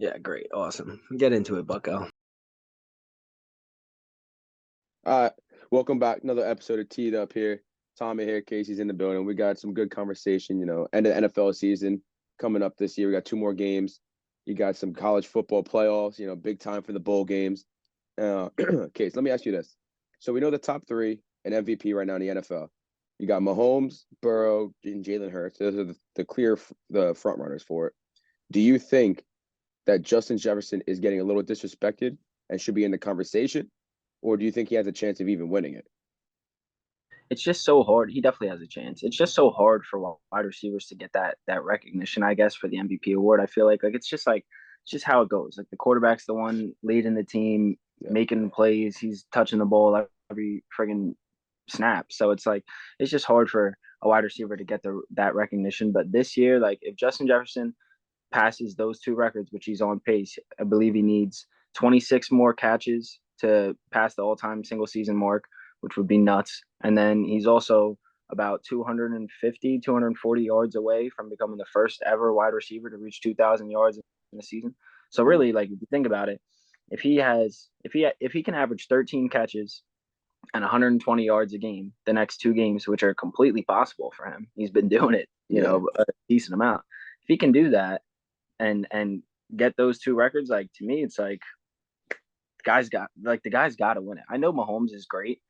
Yeah, great. Awesome. Get into it, Bucko. All right, welcome back. Another episode of Teed Up here. Tommy here, Casey's in the building. We got some good conversation, end of the NFL season coming up this year. We got two more games. You got some college football playoffs, big time for the bowl games. Case, let me ask you this. So we know the top three and MVP right now in the NFL. You got Mahomes, Burrow, and Jalen Hurts. Those are the front runners for it. Do you think that Justin Jefferson is getting a little disrespected and should be in the conversation? Or do you think he has a chance of even winning it? It's just so hard. He definitely has a chance. It's just so hard for wide receivers to get that recognition, I guess, for the MVP award. I feel like it's just how it goes. Like the quarterback's the one leading the team, Yeah. making plays. He's touching the ball every friggin' snap. So it's just hard for a wide receiver to get that recognition. But this year, like if Justin Jefferson passes those two records, which he's on pace, I believe he needs 26 more catches to pass the all-time single season mark, which would be nuts. And then he's also about 250, 240 yards away from becoming the first ever wide receiver to reach 2,000 yards in a season. So Mm. really, like if you think about it, if he can average 13 catches and 120 yards a game the next two games, which are completely possible for him, he's been doing it, Yeah. a decent amount. If he can do that and get those two records, like to me, it's like the guy's got to win it. I know Mahomes is great.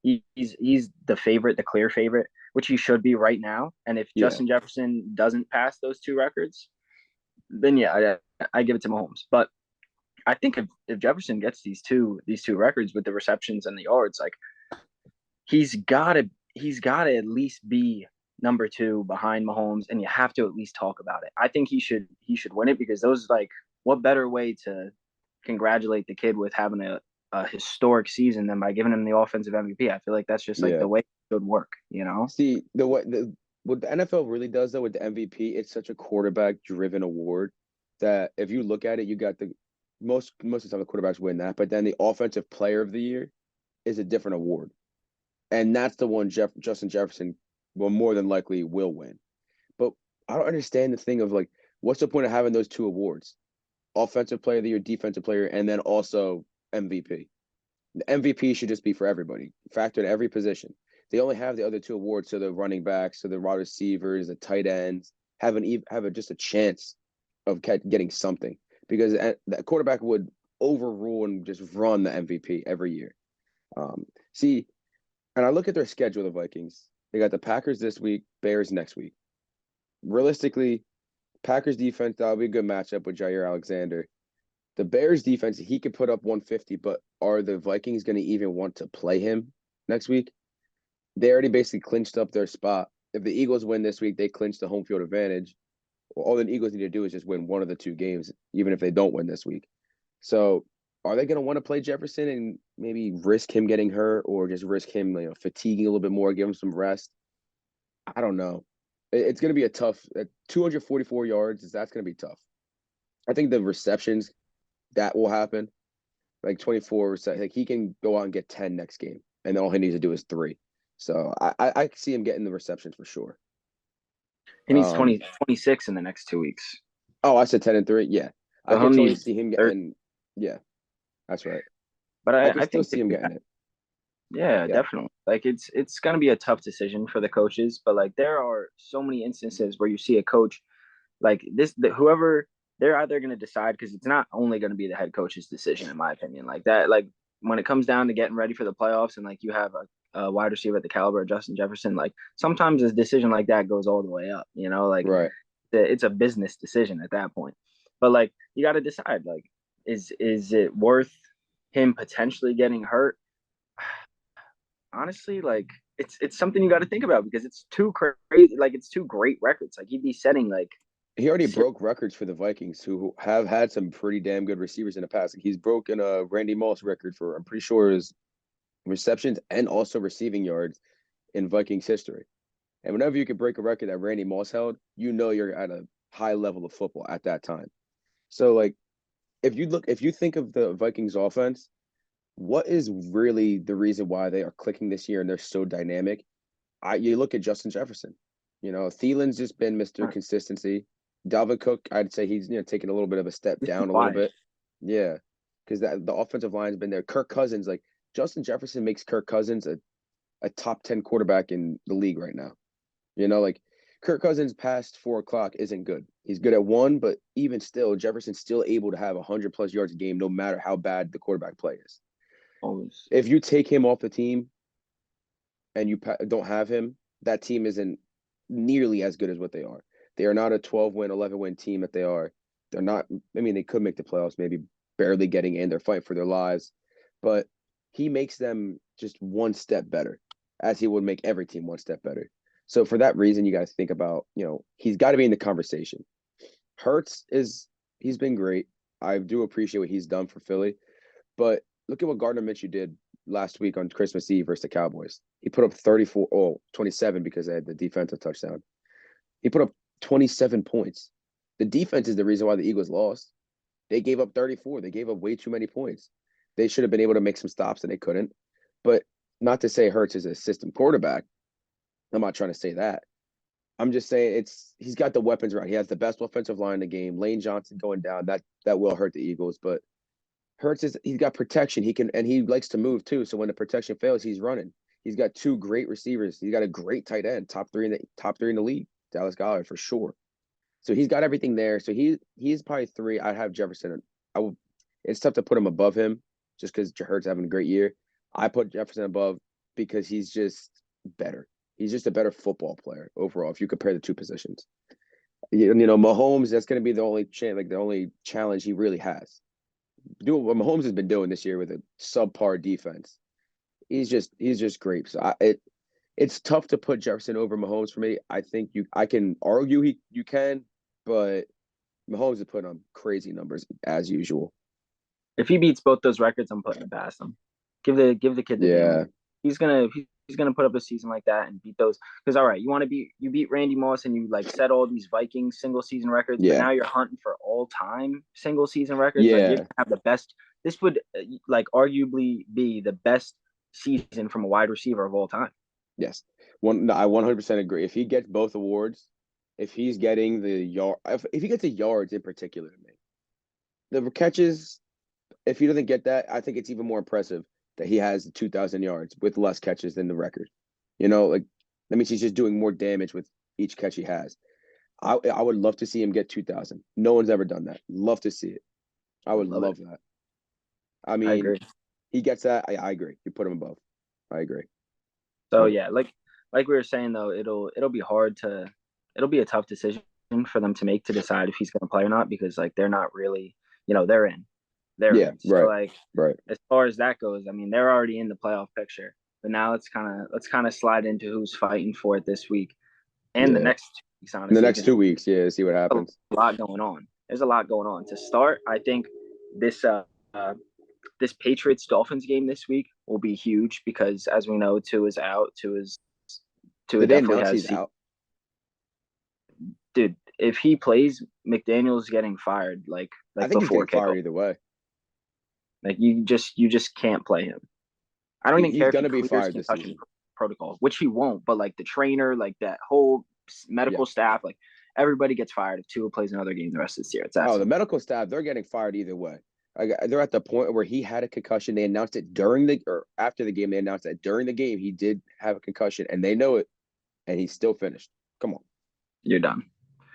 He's the favorite, the clear favorite, which he should be right now. And if Yeah. Justin Jefferson doesn't pass those two records, then yeah, I give it to Mahomes. But I think if Jefferson gets these two records with the receptions and the yards, like he's gotta at least be number two behind Mahomes, and you have to at least talk about it. I think he should win it because those like what better way to congratulate the kid with having a historic season than by giving him the offensive MVP. I feel like that's just like Yeah. the way it should work, you know? See, what the NFL really does though with the MVP, it's such a quarterback driven award that if you look at it, you got the most of the time the quarterbacks win that, but then the offensive player of the year is a different award. And that's the one Justin Jefferson will more than likely will win. But I don't understand the thing of like, what's the point of having those two awards? Offensive player of the year, defensive player, and then also MVP. The MVP should just be for everybody, factor in every position. They only have the other two awards, so the running backs, so the wide receivers, the tight ends just a chance of getting something because the quarterback would overrule and just run the MVP every year. See, and I look at their schedule, the Vikings. They got the Packers this week, Bears next week. Realistically, Packers defense, that'll be a good matchup with Jair Alexander. The Bears defense, he could put up 150, but are the Vikings going to even want to play him next week? They already basically clinched up their spot. If the Eagles win this week, they clinch the home field advantage. All the Eagles need to do is just win one of the two games, even if they don't win this week. So are they going to want to play Jefferson and maybe risk him getting hurt or just risk him, fatiguing a little bit more, give him some rest? I don't know. It's going to be a tough 244 yards. That's going to be tough. I think the receptions that will happen, like 24, like he can go out and get 10 next game, and then all he needs to do is three. So I see him getting the receptions for sure. He needs Um, 26 in the next 2 weeks. oh, I said 10 and three. Yeah, I So could he'll totally need see him 30. getting. Yeah, that's right. But I I, could I still think see him getting it. yeah, Yeah, definitely. Like it's gonna be a tough decision for the coaches, but like there are so many instances where you see a coach like whoever they're either gonna decide because it's not only gonna be the head coach's decision, in my opinion. Like that, like when it comes down to getting ready for the playoffs and like you have a wide receiver at the caliber of Justin Jefferson, like sometimes a decision like that goes all the way up, like right. it's a business decision at that point. But like you got to decide, like is it worth him potentially getting hurt? Honestly, like it's something you got to think about because it's too crazy. Like it's two great records. Like he'd be setting like He already broke records for the Vikings, who have had some pretty damn good receivers in the past. He's broken a Randy Moss record for I'm pretty sure his receptions and also receiving yards in Vikings history. And whenever you can break a record that Randy Moss held, you know you're at a high level of football at that time. So like if you think of the Vikings offense, what is really the reason why they are clicking this year and they're so dynamic? You look at Justin Jefferson. Thielen's just been Mr. Consistency. Dalvin Cook, I'd say he's taking a little bit of a step It's too down a little quiet. bit. Yeah, because the offensive line's been there. Kirk Cousins, like Justin Jefferson, makes Kirk Cousins a top 10 quarterback in the league right now. Like Kirk Cousins past 4 o'clock isn't good. He's good at one, but even still, Jefferson's still able to have 100+ yards a game, no matter how bad the quarterback play is. Always. If you take him off the team and you don't have him, that team isn't nearly as good as what they are. They are not a 12-win, 11-win team that they are. They're not. I mean, they could make the playoffs, maybe barely getting in. They're fighting for their lives, but he makes them just one step better, as he would make every team one step better. So for that reason, you guys think about, he's got to be in the conversation. Hurts he's been great. I do appreciate what he's done for Philly, but look at what Gardner Minshew did last week on Christmas Eve versus the Cowboys. He put up 27 because they had the defensive touchdown. He put up 27 points. The defense is the reason why the Eagles lost. They gave up 34. They gave up way too many points. They should have been able to make some stops and they couldn't. But not to say Hurts is a system quarterback. I'm not trying to say that. I'm just saying he's got the weapons right. He has the best offensive line in the game. Lane Johnson going down, that will hurt the Eagles, but he's got protection. He likes to move too. So when the protection fails, he's running. He's got two great receivers. He's got a great tight end, top three in the league, Dallas Goedert for sure. So he's got everything there. So he's probably three. I'd have Jefferson. I would. It's tough to put him above him just because Hurts having a great year. I put Jefferson above because he's just better. He's just a better football player overall if you compare the two positions. Mahomes, that's going to be the only challenge he really has. Do what Mahomes has been doing this year with a subpar defense. He's just great. So it's tough to put Jefferson over Mahomes for me. I think I can argue you can, but Mahomes is putting on crazy numbers as usual. If he beats both those records, I'm putting it past him. Give the kid the damn Yeah, ring. He's gonna put up a season like that and beat those. Because all right, you beat Randy Moss and you like set all these Vikings single season records, but yeah, now you're hunting for all time single season records. Like you're yeah. gonna have the best. This would like arguably be the best season from a wide receiver of all time. Yes. I 100% agree. If he gets both awards, if he's getting if he gets the yards in particular, the catches, if he doesn't get that, I think it's even more impressive that he has the 2,000 yards with less catches than the record. Like that means he's just doing more damage with each catch he has. I would love to see him get 2,000. No one's ever done that. Love to see it. I I would love it. love that. I I mean, agree. he gets that. I agree. You put him above. I agree. So But yeah, like we were saying though, it'll be hard to it'll be a tough decision for them to make to decide if he's going to play or not because like they're not really they're in yeah, so right, like right. as far as that goes, I mean they're already in the playoff picture. But now let's kind of slide into who's fighting for it this week and the Yeah. next 2 weeks In the honestly next because 2 weeks, yeah, see what there's happens. a lot going on. There's a lot going on. To start, I think this uh this Patriots Dolphins game this week will be huge because as we know, two is out, Tua Did they definitely announce has he's out? dude, if he plays, McDaniel's getting fired I like think he's before getting kickoff. fired either way. Like you just can't play him. I don't even He's care if he gonna be clears fired this concussion season. protocol, which he won't. But like the trainer, like that whole Yeah. medical staff, like everybody gets fired if Tua plays another game the rest of this year. It's that Oh, the simple. medical staff, they're getting fired either way. They're at the point where he had a concussion. They announced it during the or after the game. They announced that during the game he did have a concussion, and they know it, and he still finished. Come on, You're done.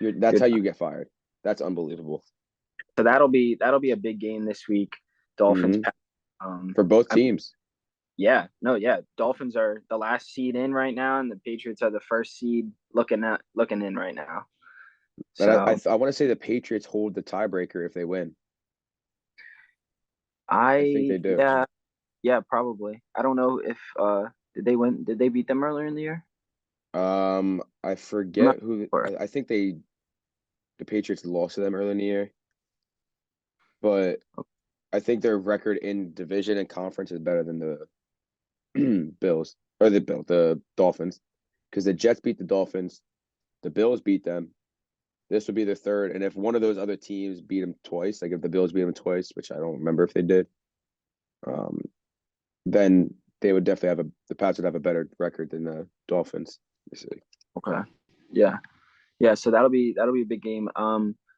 that's You're how done. you get fired. That's unbelievable. So that'll be a big game this week. Dolphins. Hmm. Um, For both I teams. Yeah, no, yeah. Dolphins are the last seed in right now, and the Patriots are the first seed looking in right now. But So I want to say the Patriots hold the tiebreaker if they win. I think they do. yeah, yeah, probably. I don't know if did they win? Did they beat them earlier in the year? I I'm not forget who. sure. I think the Patriots lost to them early in the year, but I think their record in division and conference is better than the Bills or the Dolphins, because the Jets beat the Dolphins, the Bills beat them. This would be their third, and if one of those other teams beat them twice, like if the Bills beat them twice, which I don't remember if they did, um, then they would definitely the Pats would have a better record than the Dolphins. You see. Okay. Yeah. Yeah, so that'll be a big game.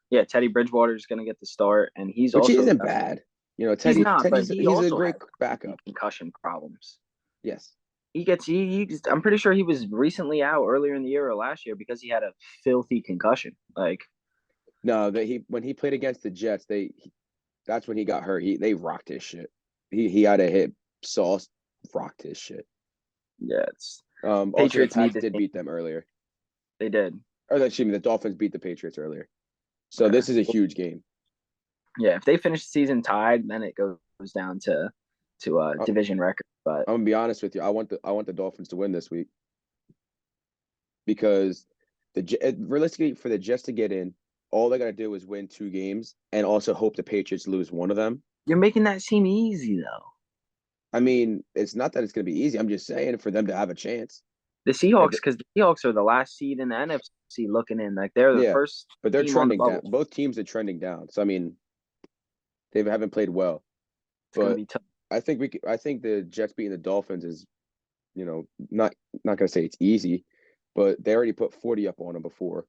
Yeah, Teddy Bridgewater is gonna get the start, and he's which he also isn't bad. You know, he's not, but he He's a also great has backup. concussion problems. Yes. I'm pretty sure he was recently out earlier in the year or last year because he had a filthy concussion. Like, No, that he when he played against the Jets, that's when he got hurt. They rocked his shit. He had a hit. Sauce rocked his shit. yeah, it's Also the Patriots need Pats this did game. beat them earlier. They did. Or excuse me, the Dolphins beat the Patriots earlier. So Yeah. this is a huge game. Yeah, if they finish the season tied, then it goes down to a I, division record. But I'm gonna be honest with you. I want the Dolphins to win this week because realistically for the Jets to get in, all they gotta do is win 2 games and also hope the Patriots lose one of them. you're making that seem easy though. I mean, it's not that it's gonna be easy. I'm just saying for them to have a chance. The If Seahawks, they, because the Seahawks are the last seed in the NFC looking in. Like they're the yeah, first but they're team on the trending down. bubble. Both teams are trending down. So I mean, they haven't played well. It's gonna But be tough. I think the Jets beating the Dolphins is, you know, not gonna say it's easy, but they already put 40 up on them before.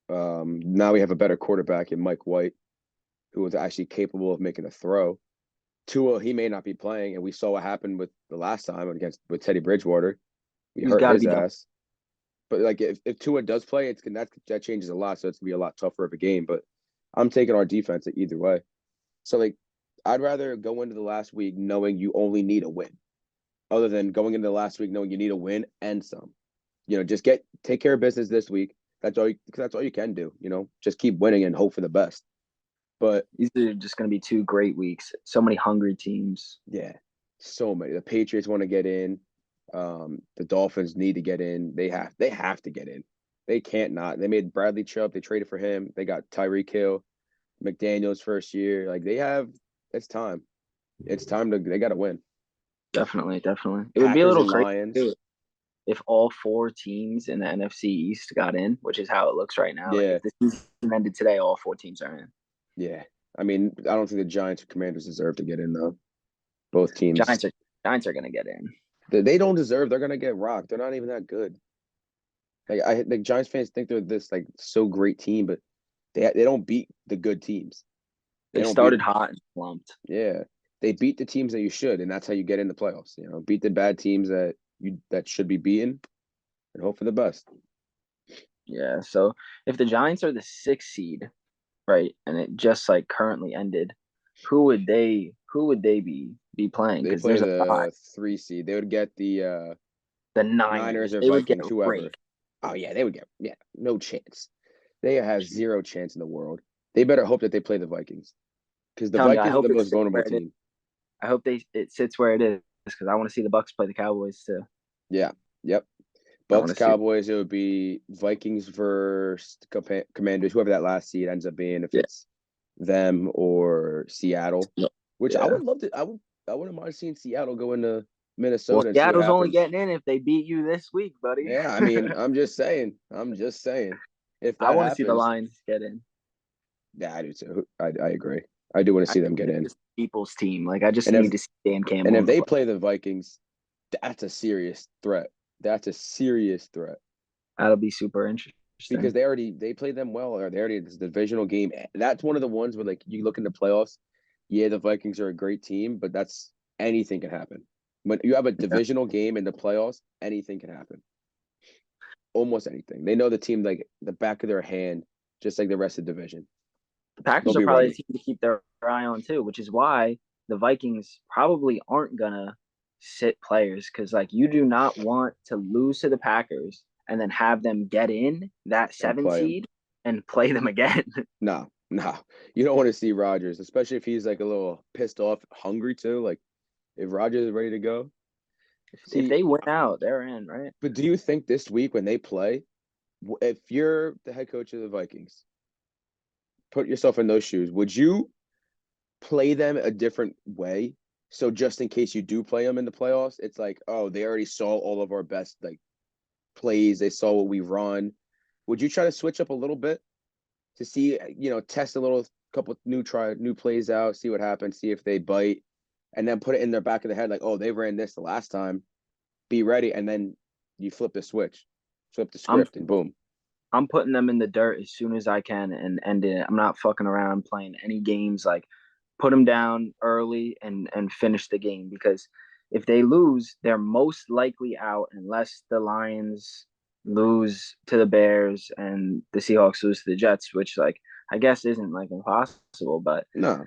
Now we have a better quarterback in Mike White, who is actually capable of making a throw. Tua, he may not be playing, and we saw what happened with the last time against with Teddy Bridgewater. We He's hurt got to his be done. ass. But like if Tua does play, that changes a lot. So it's gonna be a lot tougher of a game. But I'm taking our defense either way. So like I'd rather go into the last week knowing you only need a win, other than going into the last week knowing you need a win and some. You know, just take care of business this week. That's all you can do. You know, just keep winning and hope for the best. But These are just gonna be 2 great weeks. So many hungry teams. yeah, so many. The Patriots want to get in. The Dolphins need to get in. They have to get in. They can't not. They made Bradley Chubb. They traded for him. They got Tyreek Hill, McDaniel's first year. Like they have. It's time. It's time to. They got to win. Definitely, definitely. It would be a Packers little and crazy Lions. too if all 4 teams in the NFC East got in, which is how it looks right now. Like Yeah, if the season ended today, all 4 teams are in. yeah. I mean, I don't think the Giants or Commanders deserve to get in though. Both teams. Giants are Giants are gonna get in. They don't deserve. They're gonna get rocked. They're not even that good. Like Giants fans think they're this like so great team, but they don't beat the good teams. They They don't beat started them. hot and slumped. Yeah, they beat the teams that you should, and that's how you get in the playoffs. You know, beat the bad teams that should be beaten, and hope for the best. Yeah. So if the Giants are the 6th seed, right, and it just like currently ended, who would they be playing? They Because play there's a lot. the 3 seed. They would get the The Niners Niners, or they would get Vikings, whoever. raked. Oh yeah, they would get no chance. They have zero chance in the world. They better hope that they play the Vikings because the Telling you, I Vikings are hope the it most sits vulnerable where it is. team. I hope it sits where it is because I want to see the Bucks play the Cowboys too. Yeah, yep. I want Bucks to see. Cowboys. It would be Vikings versus Commanders. Whoever that last seed ends up being, if Yeah. it's them or Seattle, which I Yeah. would love to. I wouldn't mind seeing Seattle go into Well, Minnesota and see what Seattle's only happens. getting in if they beat you this week, buddy. Yeah, I mean, I'm just saying. I'm just saying. If I that want to see the happens, Lions get in. yeah, I do too. I agree. I do want to I see them think get it's in. just people's team. Like I just And need to see Dan Campbell if in the they play. play the Vikings, that's a serious threat. That's a serious threat That'll be super because interesting. they played them well, or they already this divisional game. That's one of the ones where like you look in the playoffs. Yeah, the Vikings are a great team, but that's anything can happen. When you have a Yeah. divisional game in the playoffs, anything can happen. Almost anything. They know the team like the back of their hand, just like the rest of the division. The They'll Packers are be probably the ready. team to keep their eye on too, which is why the Vikings probably aren't gonna sit players because like you do not want to lose to the Packers and then have them get in that And seven play them. seed and play them again. No, no. You don't want to see Rodgers, especially if he's like a little pissed off, hungry too. Like if Rodgers is ready to go. If See, they win out, they're in, right? but do you think this week when they play, if you're the head coach of the Vikings, put yourself in those shoes, would you play them a different way? So just in case you do play them in the playoffs, it's like, oh, they already saw all of our best like plays. They saw what we run. Would you try to switch up a little bit to see, test a little couple new plays out, see what happens, see if they bite, and then put it in their back of the head like, oh, they ran this the last time. Be ready, and then you flip the switch, flip the I'm script, and boom. I'm putting them in the dirt as soon as I can and ending it. I'm not fucking around playing any games. Like, put them down early and finish the game because if they lose, they're most likely out unless the Lions lose to the Bears and the Seahawks lose to the Jets, which like I guess isn't like impossible, but No,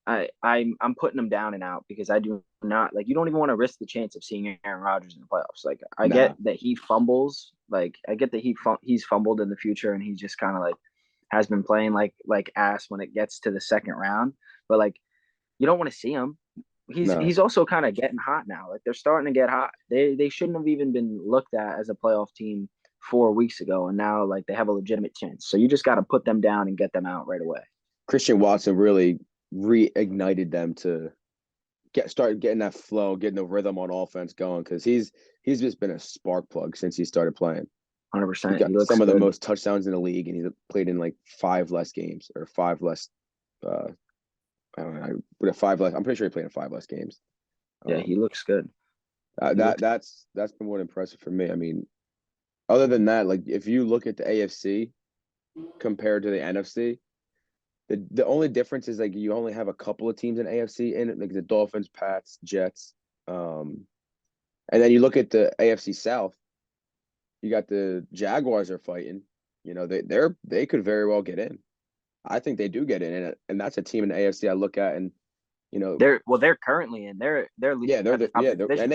I'm putting them down and out because I do not like you don't even want to risk the chance of seeing Aaron Rodgers in the playoffs. Like I nah, get that he fumbles, like I get that he's fumbled in the future and he just kind of like has been playing like ass when it gets to the second round, but like you don't want to see him. no. He's also kind of getting hot now. Like they're starting to get hot. They shouldn't have even been looked at as a playoff team 4 weeks ago, and now like they have a legitimate chance. So you just got to put them down and get them out right away. Christian Watson really reignited them to start getting that flow, getting the rhythm on offense going because he's just been a spark plug since he started playing. He 100%. got He looks some of the good. most touchdowns in the league, and he's played in like five less games or five less. Uh, I don't know, but a five less. I'm pretty sure he played in five less games. Yeah, Um, he looks good. He looks. that's been what impressive for me. I mean, other than that, like if you look at the AFC compared to the NFC, the only difference is like you only have a couple of teams in AFC in it, like the Dolphins, Pats, Jets. And then you look at the AFC South, you got the Jaguars are fighting. You know, they could very well get in. I think they do get in, and that's a team in the AFC I look at, and you know, They're currently in. They're yeah, at the top of the and division.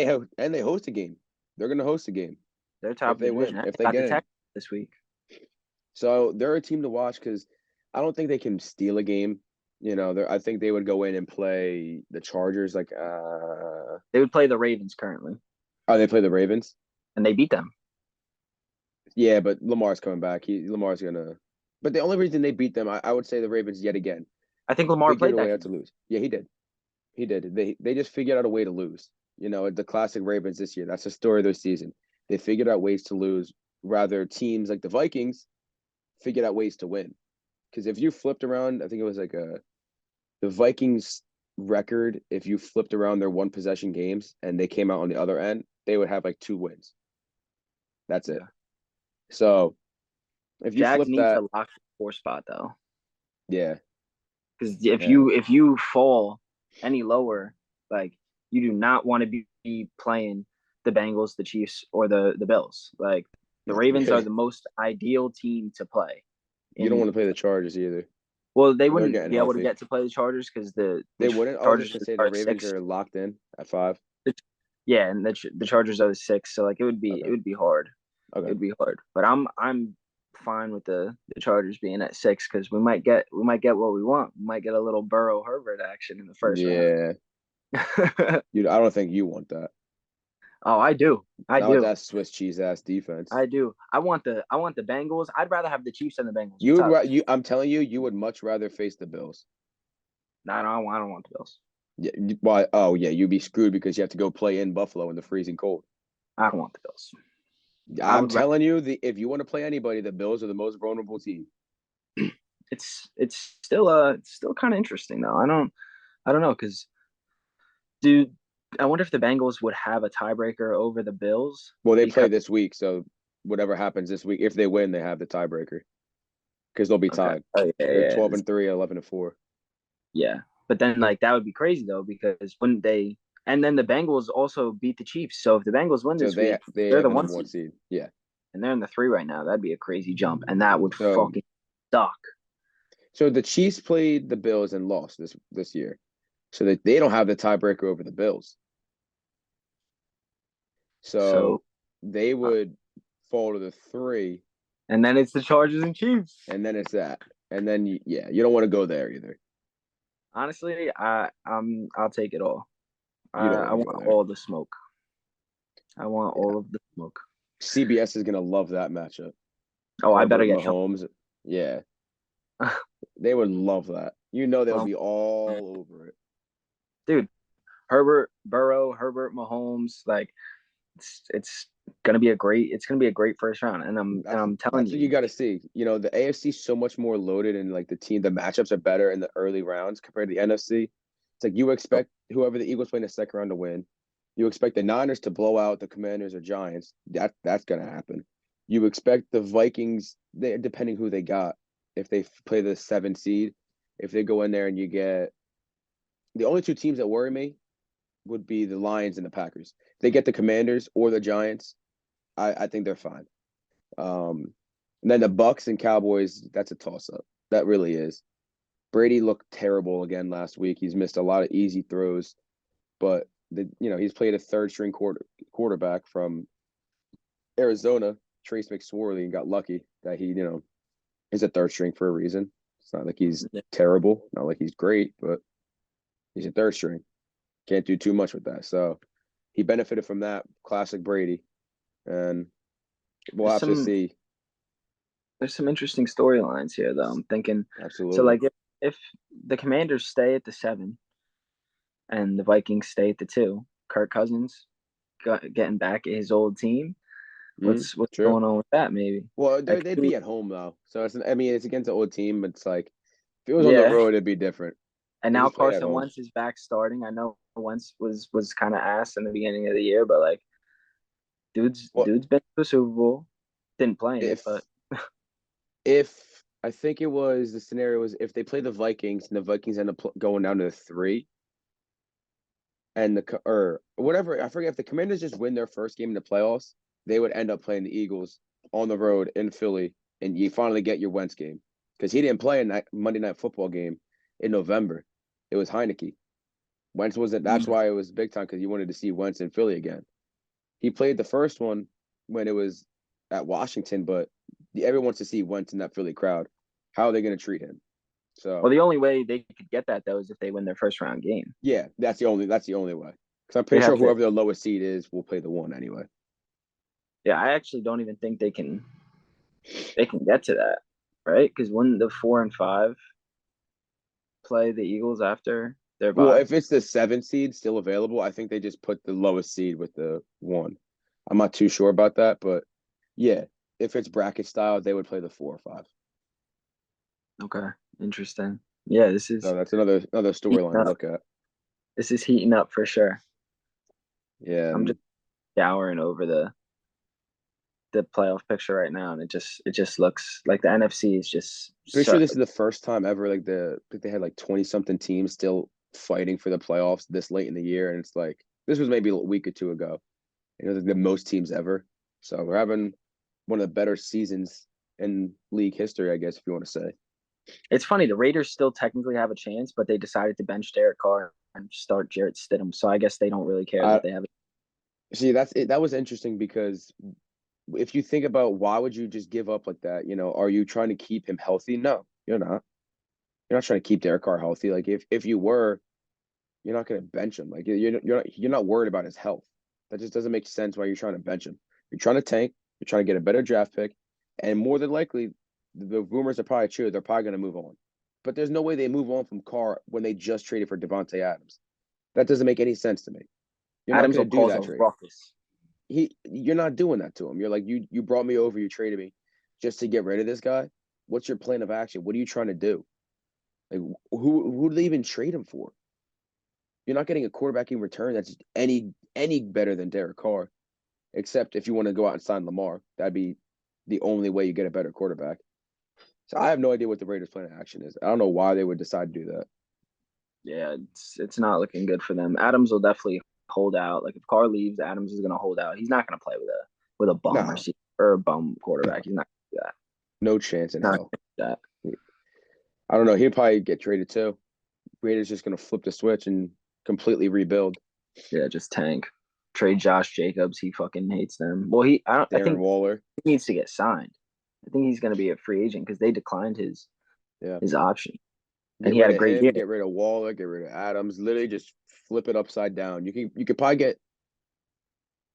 they host a game. They're going to host a game They're top if of the they division. win, They if they got the get in. Texans this week. So they're a team to watch because I don't think they can steal a game. You know, I think they would go in and play the Chargers. Like, They would play the Ravens currently, oh, they play the Ravens. and they beat them. Yeah, but Lamar's coming back. Lamar's gonna. But the only reason they beat them, I would say the Ravens yet again I think Lamar figured played a way that out to game. lose. Yeah, he did. He did. They just figured out a way to lose. You know, the classic Ravens this year. That's the story of their season. They figured out ways to lose. Rather, teams like the Vikings figured out ways to win. Because if you flipped around, I think it was like the Vikings record. If you flipped around their one possession games and they came out on the other end, they would have like two wins. That's it. Yeah. So if you Jags flip need that, to lock the 4 spot though, yeah, because if yeah, you fall any lower, like you do not want to be playing the Bengals, the Chiefs, or the Bills. Like the no, Ravens are yeah. the most ideal team to play. You don't In want to play the Chargers either. well, they They're wouldn't getting be able to healthy. get to play the Chargers because the They wouldn't. I was just Chargers gonna say the are Ravens six. are locked in at five. Yeah, and the Chargers are the six. So like it Okay. would be hard. It Okay. would be hard. But I'm fine with the Chargers being at six because we might get what we want. We might get a little Burrow Herbert action in the first round. Yeah. I don't think you want that. Oh, I do. I Not with do. that Swiss cheese ass defense. I do. I want the Bengals. I'd rather have the Chiefs than the Bengals. What's up? I'm telling you, you would much rather face the Bills. No, I don't want the Bills. Yeah. Why? Oh, yeah. You'd be screwed because you have to go play in Buffalo in the freezing cold. I don't want the Bills. I I'm would rather telling you, if you want to play anybody, the Bills are the most vulnerable team. it's still kind of interesting though. I don't know because dude, I wonder if the Bengals would have a tiebreaker over the Bills Well, they play because this week, so whatever happens this week, if they win, they have the tiebreaker because they'll be okay, tied. oh, yeah, They're yeah, 12-3, 11-4. yeah. But then like that would be crazy though because wouldn't they? And then the Bengals also beat the Chiefs. So if the Bengals win So this week, they they're have the a one number one seed seed. Yeah. and they're in the three right now. That'd be a crazy jump, and that would So fucking suck. so the Chiefs played the Bills and lost this year. So they don't have the tiebreaker over the Bills. So So they uh, would fall to the three, and then it's the Chargers and Chiefs. and then it's that. And then yeah, you don't want to go there either. Honestly, I'll take it all. You don't I want to want go there. all the smoke. I want Yeah. all of the smoke. CBS is gonna love that matchup. Oh, I better Herbert get Sean. Mahomes. Yeah. They would love that. You know they'll Well, be all over it. dude, Herbert, Burrow, Herbert, Mahomes, like it's gonna be a great first round, and I'm telling That's what you you, got to see. You know, the AFC is so much more loaded, and like the matchups are better in the early rounds compared to the NFC. It's like you expect whoever the Eagles play in the second round to win. You expect the Niners to blow out the Commanders or Giants. That's gonna happen. You expect the Vikings, depending who they got, if they play the 7 seed, if they go in there and you get the only two teams that worry me would be the Lions and the Packers. If they get the Commanders or the Giants, I think they're fine. And then the Bucks and Cowboys, that's a toss up. That really is. Brady looked terrible again last week. He's missed a lot of easy throws, but he's played a third string quarterback from Arizona, Trace McSorley, and got lucky that he is a third string for a reason. It's not like he's Yeah. terrible, not like he's great, but he's a third string. Can't do too much with that. So he benefited from that. Classic Brady, and we'll There's have to some see. there's some interesting storylines here though. I'm thinking so Absolutely. like if the Commanders stay at the 7 and the Vikings stay at the 2, Kirk Cousins getting back at his old team. What's True. going on with that? Maybe Well, that they'd could be at home though, so I mean, it's against the old team, but it's like if it was on the yeah. road, it'd be different. And They now just play at Carson home. Wentz is back starting. I know Wentz was kind of ass in the beginning of the year, but like Well, dude's been to a Super Bowl, didn't play in it, if but if I think it was the scenario was if they play the Vikings and the Vikings end up going down to the 3, and or whatever, I forget if the Commanders just win their first game in the playoffs, they would end up playing the Eagles on the road in Philly, and you finally get your Wentz game because he didn't play in that Monday Night Football game in November. It was Heineke. Wentz wasn't. That's mm, why it was big time because you wanted to see Wentz in Philly again. He played the first one when it was at Washington, but everyone wants to see Wentz in that Philly crowd. How are they going to treat him? well, So the only way they could get that though is if they win their first round game. yeah, that's the only way. Because I'm They pretty sure have to. whoever the lowest seed is will play the 1 anyway. Yeah, I actually don't even think they can get to that, right? Because when the 4 and 5 play the Eagles after their Well, bye, if it's the 7 seed still available, I think they just put the lowest seed with the 1. I'm not too sure about that, but yeah, if it's bracket style, they would play the 4 or 5. okay, interesting. Yeah, So that's another heating storyline to up. look at. This is heating up for sure. Yeah, I'm and just scouring over the playoff picture right now, and it just looks like the NFC is just pretty sure so. this is the first time ever like they had like 20 something teams still fighting for the playoffs this late in the year, and it's like this was maybe a week or two ago. Like the most teams ever. So we're having one of the better seasons in league history, I guess, if you want to say. It's funny. The Raiders still technically have a chance, but they decided to bench Derek Carr and start Jarrett Stidham. So I guess they don't really care I that they have. see that's it. That was interesting because if you think about why would you just give up like that? Are you trying to keep him healthy? No, you're not. You're not trying to keep Derek Carr healthy. Like if you were, you're not going to bench him. Like you're not worried about his health. That just doesn't make sense why you're trying to bench him. You're trying to tank. You're trying to get a better draft pick, and more than likely, the rumors are probably true. They're probably going to move on. But there's no way they move on from Carr when they just traded for Devontae Adams. That doesn't make any sense to me. You're not Adams going will to do cause that a trade. ruckus. You're not doing that to him. You're like you brought me over. You traded me just to get rid of this guy. What's your plan of action? What are you trying to do? Like who do they even trade him for? You're not getting a quarterback in return that's any better than Derek Carr, except if you want to go out and sign Lamar. That'd be the only way you get a better quarterback. So I have no idea what the Raiders' plan of action is. I don't know why they would decide to do that. Yeah, it's not looking good for them. Adams will definitely hold out. Like if Carr leaves, Adams is going to hold out. He's not going to play with a bum No, receiver or a bum no, quarterback. He's not going to do that. no chance in Not hell. gonna do that. I don't know. He'd probably get traded too. Raiders just gonna flip the switch and completely rebuild. Yeah, just tank. Trade Josh Jacobs. He fucking hates them. Well, he I don't, I Darren think Waller. he needs to get signed. I think he's going to be a free agent because they declined Yeah. his option, and Get he had rid a of great year. him, get rid of Waller, get rid of Adams. Literally just flip it upside down. You could probably get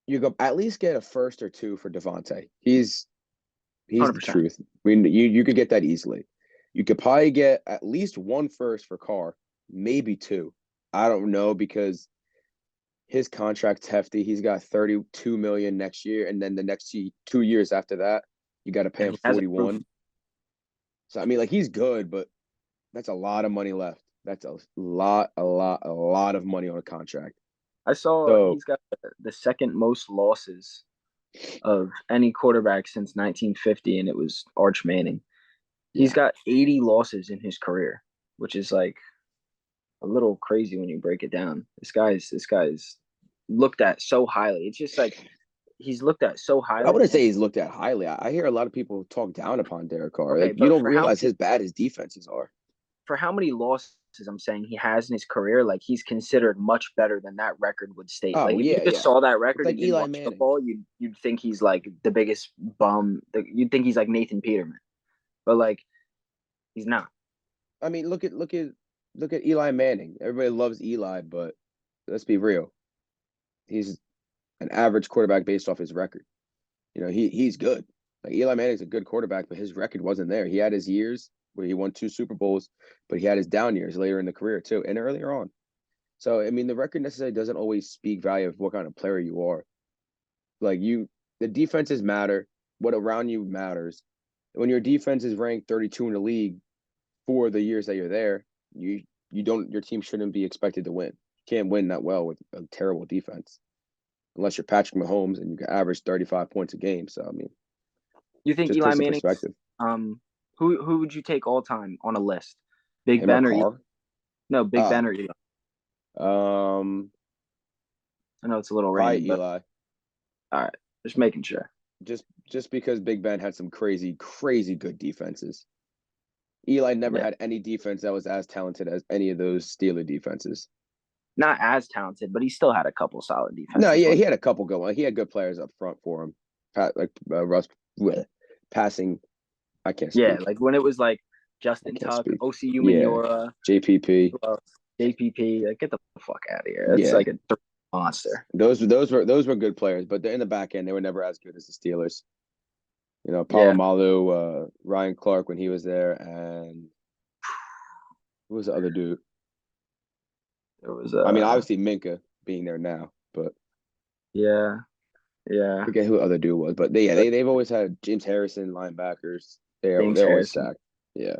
you could at least get a first or two for Devontae. He's the 100%. truth. You could get that easily. You could probably get at least one first for Carr, maybe two. I don't know because his contract's hefty. He's got 32 million next year, and then the next 2 years after that, you got to pay And him he has a proof. 41. So I mean, like he's good, but that's a lot of money left. That's a lot of money on a contract. I saw So he's got the second most losses of any quarterback since 1950, and it was Arch Manning. He's Yeah. got 80 losses in his career, which is like a little crazy when you break it down. This guy's looked at so highly. It's just like he's looked at so I highly, wouldn't and say he's looked at highly. I hear a lot of people talk down upon Derek Carr. okay, Like you but don't realize his bad his defenses are. for how many losses I'm saying he has in his career, like he's considered much better than that record would state. Oh Like if you yeah, just yeah. saw that It's record like and didn't Eli watch Manning. football, you'd think he's like the biggest bum. You'd think he's like Nathan Peterman, but like he's not. I mean, look at Eli Manning. Everybody loves Eli, but let's be real. He's an average quarterback based off his record. He's good. Like Eli Manning's a good quarterback, but his record wasn't there. He had his years where he won 2 Super Bowls, but he had his down years later in the career too, and earlier on. So I mean, the record necessarily doesn't always speak value of what kind of player you are. Like the defenses matter. What around you matters. When your defense is ranked 32 in the league for the years that you're there, you don't your team shouldn't be expected to win. You can't win that well with a terrible defense unless you're Patrick Mahomes and you can average 35 points a game. So I mean, You think just Eli puts in Manning's perspective. who would you take all time on a list? Big Him or Ben or Eli? Carr? No, Big Ben Oh, or Eli? um, I know it's a little probably random, but Eli. all right, just making sure. Just because Big Ben had some crazy, crazy good defenses. Eli never Yeah, had any defense that was as talented as any of those Steeler defenses. not as talented, but he still had a couple solid No, defenses. yeah, he had a couple good ones. He had good players up front for him. Like Russ, bleh, passing. I can't Yeah, speak. like when it was like I Justin can't Tuck, speak. OC Yeah, Umenyiora, JPP. who else? JPP. Like, get the fuck out of here. That's Yeah, like a monster. those were good players, but in the back end, they were never as good as the Steelers. Yeah, Palomalu, Ryan Clark when he was there, and who was the other dude? there was I mean, obviously Minka being there now, but yeah, yeah. forget who the other dude was. But they've always had James Harrison linebackers. They're James they're always Harrison. stacked. Yeah,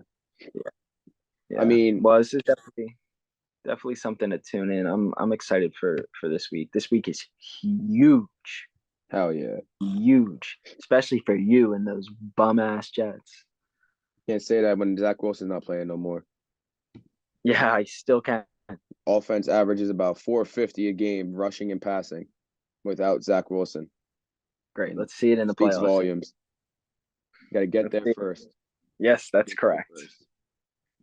Yeah, I yeah. mean, Well, this is definitely something to tune in. I'm excited for this week. This week is huge, hell yeah. huge, especially for you and those bum ass Jets. Can't say that when Zach Wilson's not playing no more. Yeah, I still can't. Offense averages about 450 a game, rushing and passing, without Zach Wilson. Great. Let's see it in the Speaks playoffs. volumes. Got to get Let's there see. first. Yes, that's Get there correct. first.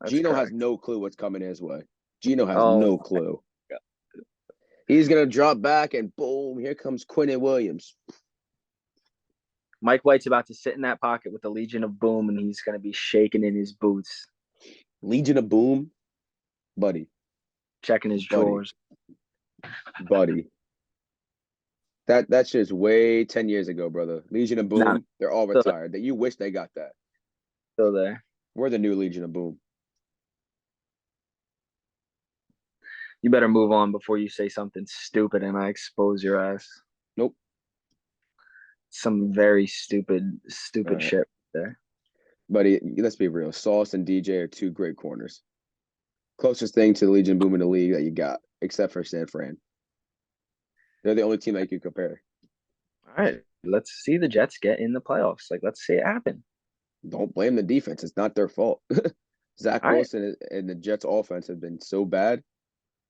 That's Gino has correct. no clue what's coming his way. Gino has Oh no clue. He's gonna drop back and boom, here comes Quinnen Williams. Mike White's about to sit in that pocket with the Legion of Boom, and he's going to be shaking in his boots, Legion of Boom, buddy, checking his buddy, drawers. buddy. That's just way 10 years ago, brother. Legion of Nah, Boom, they're all still, retired. That you wish they got that. still there. We're the new Legion of Boom. You better move on before you say something stupid and I expose your ass. Nope. Some very stupid, All stupid right. shit there. Buddy, let's be real. Sauce and DJ are two great corners. Closest thing to the Legion of Boom in the league that you got, except for San Fran. They're the only team that you can compare. All right, let's see the Jets get in the playoffs. Like, let's see it happen. Don't blame the defense. It's not their fault. Zach All right. Wilson and the Jets offense have been so bad.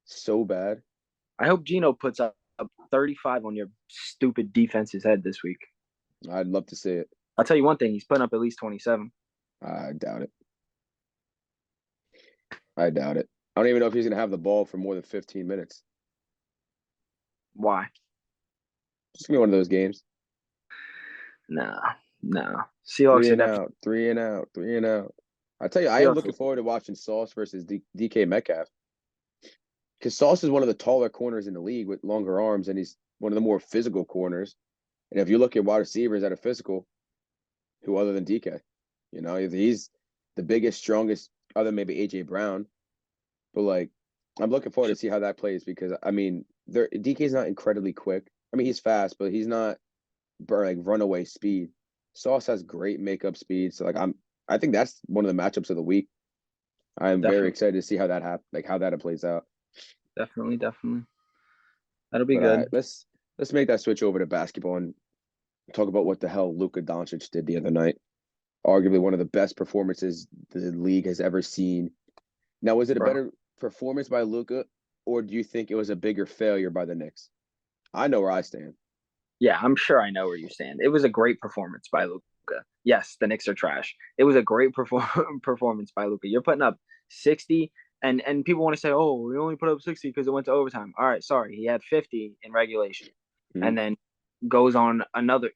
So bad. I hope Gino puts up 35 on your stupid defense's head this week. I'd love to see it. I'll tell you one thing, he's putting up at least 27. I doubt it. I doubt it. I don't even know if he's going to have the ball for more than 15 minutes. Why? It's going to be one of those games. No, no. Three Seahawks are and definitely out, 3 and out, 3 and out. I tell you, I am Seahawks. looking forward to watching Sauce versus DK Metcalf. Because Sauce is one of the taller corners in the league with longer arms, and he's one of the more physical corners. And if you look at wide receivers that are physical, who other than DK? He's the biggest, strongest, other than maybe AJ Brown. But like, I'm looking forward to see how that plays because I mean, DK's not incredibly quick. I mean, he's fast, but he's not like runaway speed. Sauce has great makeup speed, so like I think that's one of the matchups of the week. I'm very Definitely, excited to see how that how that plays out. definitely. That'll be But all right, good. let's make that switch over to basketball and talk about what the hell Luka Doncic did the other night. Arguably one of the best performances the league has ever seen. Now, was it a bro. better performance by Luka, or do you think it was a bigger failure by the Knicks? I know where I stand. Yeah, I'm sure I know where you stand. It was a great performance by Luka. Yes, the Knicks are trash. It was a great performance by Luka. You're putting up 60, and people want to say, "Oh, we only put up 60 because it went to overtime." All right, sorry, he had 50 in regulation, Mm-hmm. and then goes on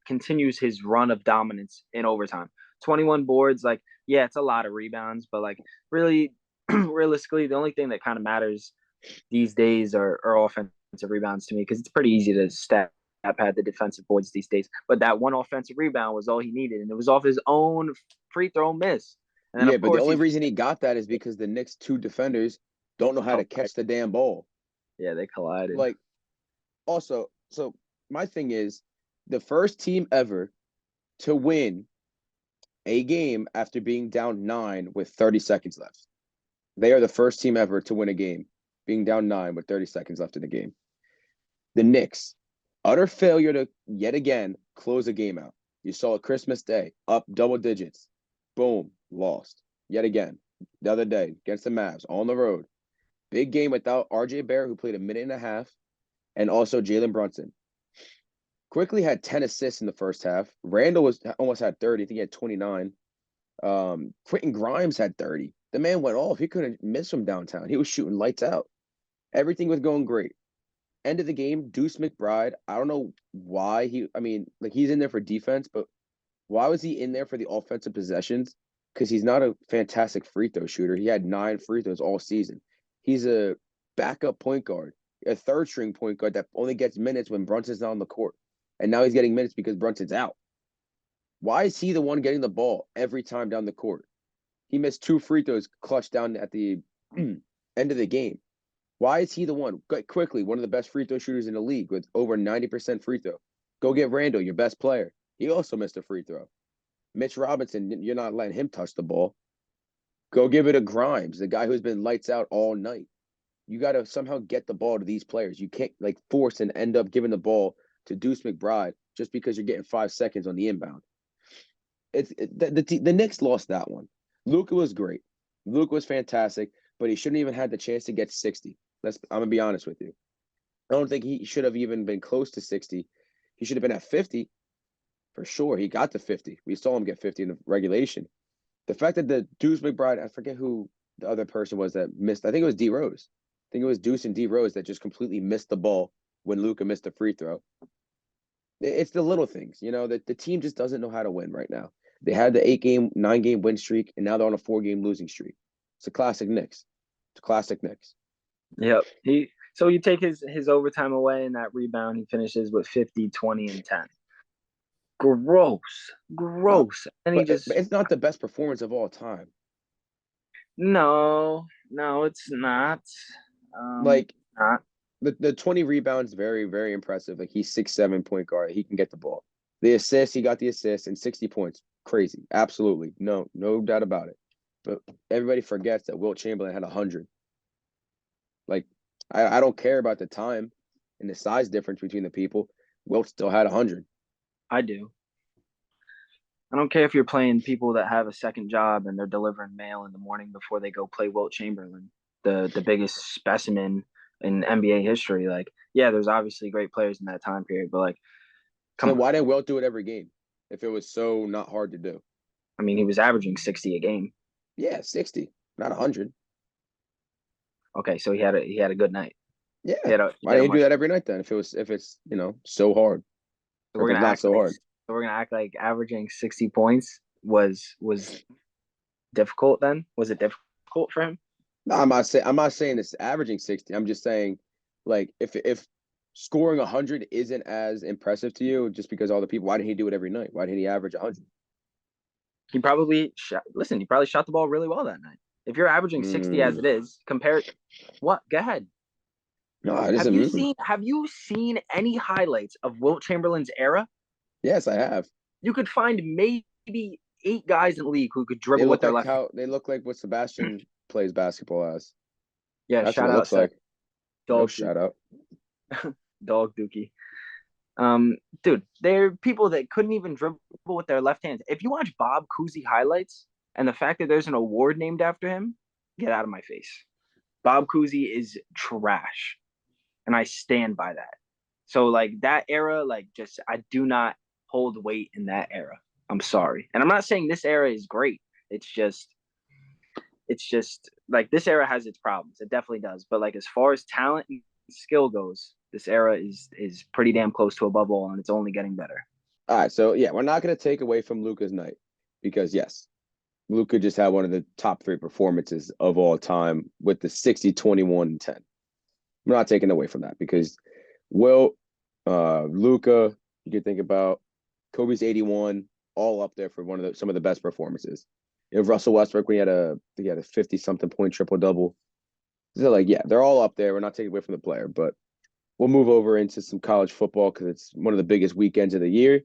continues his run of dominance in overtime. 21 boards, like yeah, it's a lot of rebounds, but like really, realistically, the only thing that kind of matters these days are offensive rebounds to me because it's pretty easy to stat pad the defensive boards these days. But that one offensive rebound was all he needed, and it was off his own free throw miss. And then Yeah, of but the course only he's reason he got that is because the Knicks' two defenders don't know how to collided. catch the damn ball. Yeah, they collided. Like, also, so my thing is the first team ever to win a game after being down 9 with 30 seconds left. They are the first team ever to win a game being down 9 with 30 seconds left in the game. The Knicks, utter failure to yet again close a game out. You saw it Christmas Day, up double digits. Boom, lost. Yet again. The other day against the Mavs on the road. Big game without RJ Barrett, who played a minute and a half, and also Jalen Brunson. Quickly had 10 assists in the first half. Randall was almost had 30. I think he had 29. Quentin Grimes had 30. The man went off. He couldn't miss from downtown. He was shooting lights out. Everything was going great. End of the game, Deuce McBride. I don't know why I mean, like he's in there for defense, but why was he in there for the offensive possessions? Because he's not a fantastic free throw shooter. He had 9 free throws all season. He's a backup point guard, a third string point guard that only gets minutes when Brunson's not on the court. And now he's getting minutes because Brunson's out. Why is he the one getting the ball every time down the court? He missed 2 free throws clutch down at the end of the game. Why is he the one? Quickly, one of the best free throw shooters in the league with over 90% free throw. Go get Randall, your best player. He also missed a free throw. Mitch Robinson, you're not letting him touch the ball. Go give it to Grimes, the guy who's been lights out all night. You got to somehow get the ball to these players. You can't like force and end up giving the ball to Deuce McBride just because you're getting 5 seconds on the inbound. The Knicks lost that one. Luka was great. Luka was fantastic, but he shouldn't even had the chance to get 60. I'm gonna be honest with you. I don't think he should have even been close to 60. He should have been at 50 for sure. He got to 50. We saw him get 50 in the regulation. The fact that the Deuce McBride, I forget who the other person was that missed. I think it was D Rose. I think it was Deuce and D Rose that just completely missed the ball when Luka missed the free throw. It's the little things, that the team just doesn't know how to win right now. They had the 8-game, 9-game win streak, and now they're on a 4-game losing streak. It's a classic Knicks. It's a classic Knicks. Yep. So you take his overtime away and that rebound, he finishes with 50, 20, and 10. Gross. No, Gross. And he but just it's not the best performance of all time. no, it's not. Like Not. the 20 rebounds, very, very impressive. Like he's 6'7" point guard. He can get the ball. The assist, he got the assist and 60 points. Crazy. Absolutely. No doubt about it. But everybody forgets that Wilt Chamberlain had 100. Like, I don't care about the time and the size difference between the people. Wilt still had 100. I do. I don't care if you're playing people that have a second job and they're delivering mail in the morning before they go play Wilt Chamberlain, the biggest specimen in NBA history. Like, yeah, there's obviously great players in that time period, but like, So come then on. why didn't Wilt do it every game if it was so not hard to do? I mean, he was averaging 60 a game. Yeah, 60, not 100. Okay, so he had a good night. He Yeah. had a he Why had a didn't you do much. that every night then if it's, so hard So or we're if it's gonna not act so like hard? averaging 60 points was difficult then? Was it difficult for him? No, I'm not saying it's averaging 60. I'm just saying like if scoring 100 isn't as impressive to you just because all the people, why didn't he do it every night? Why didn't he average 100? He probably shot the ball really well that night. If you're averaging 60 as Mm, it is, compare what? Go ahead. no, it Have doesn't. you seen have you seen any highlights of Wilt Chamberlain's era? Yes, I have. You could find maybe 8 guys in the league who could dribble with their left hand. They look like what Sebastian plays basketball as. Yeah, That's what shout it out looks Seth, like. No dog Duke, shout out. dog Dookie. Um, Dude, they're people that couldn't even dribble with their left hands. If you watch Bob Cousy highlights and the fact that there's an award named after him, get out of my face. Bob Cousy is trash, and I stand by that. So like that era, like just I do not hold weight in that era. I'm sorry, and I'm not saying this era is great. It's just like this era has its problems. It definitely does. But like as far as talent and skill goes, this era is pretty damn close to a bubble, and it's only getting better. All right, so yeah, we're not going to take away from Luka's night because yes, Luka just had one of the top three performances of all time with the 60, 21, and 10. We're not taking away from that because Will, Luka, you could think about Kobe's 81, all up there for one of some of the best performances. You know, Russell Westbrook, he had a 50 something point triple double. So like, yeah, they're all up there. We're not taking away from the player, but we'll move over into some college football because it's one of the biggest weekends of the year.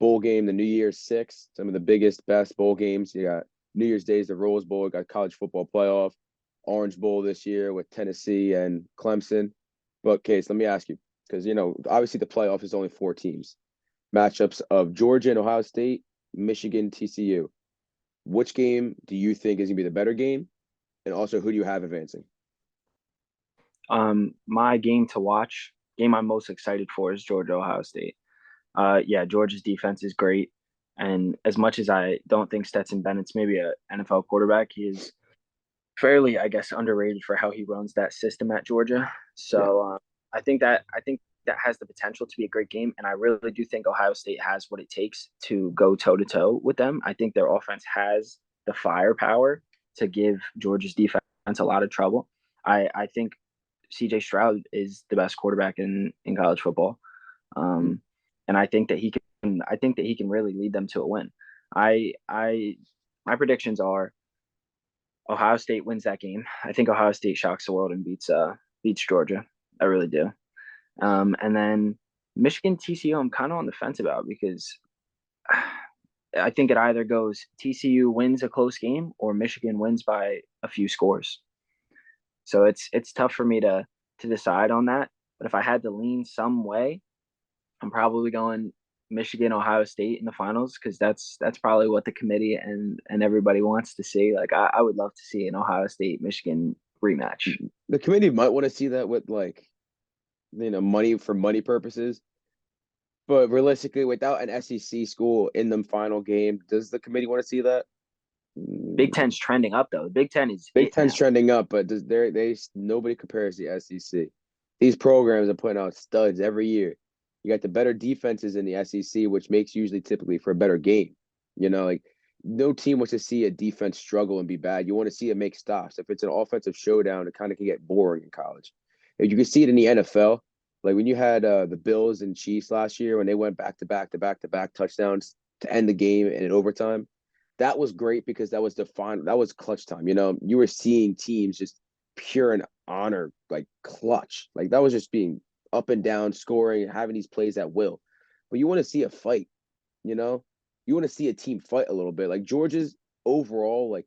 Bowl game, the New Year's Six, some of the biggest, best bowl games. You got New Year's Day is the Rose Bowl. You got college football playoff, Orange Bowl this year with Tennessee and Clemson. But Case, let me ask you, because obviously the playoff is only four teams. Matchups of Georgia and Ohio State, Michigan, TCU. Which game do you think is gonna be the better game? And also, who do you have advancing? My game to watch, game I'm most excited for is Georgia Ohio State. Yeah, Georgia's defense is great, and as much as I don't think Stetson Bennett's maybe a NFL quarterback, he is fairly, I guess, underrated for how he runs that system at Georgia. Yeah. So I think that has the potential to be a great game, and I really do think Ohio State has what it takes to go toe to toe with them. I think their offense has the firepower to give Georgia's defense a lot of trouble. I think CJ Stroud is the best quarterback in college football, Mm-hmm. um, and I think that he can. I think that he can really lead them to a win. I my predictions are Ohio State wins that game. I think Ohio State shocks the world and beats Georgia. I really do. And then Michigan TCU, I'm kind of on the fence about because I think it either goes TCU wins a close game or Michigan wins by a few scores. So it's tough for me to decide on that. But if I had to lean some way, I'm probably going Michigan Ohio State in the finals because that's probably what the committee and everybody wants to see. Like I would love to see an Ohio State Michigan rematch. The committee might want to see that with like money for money purposes. But realistically, without an SEC school in the final game, does the committee want to see that? Big Ten's trending up though. The Big Ten is Big it Ten's now. trending up, but does they nobody compares the SEC. These programs are putting out studs every year. You got the better defenses in the SEC, which makes usually typically for a better game. Like no team wants to see a defense struggle and be bad. You want to see it make stops. If it's an offensive showdown, it kind of can get boring in college. If you can see it in the NFL, like when you had the Bills and Chiefs last year when they went back to back to back to back touchdowns to end the game and in overtime, that was great because that was clutch time. You were seeing teams just pure and honor, like clutch. Like that was just being up and down, scoring, having these plays at will. But you want to see a fight, you know? You want to see a team fight a little bit. Like Georgia's overall, like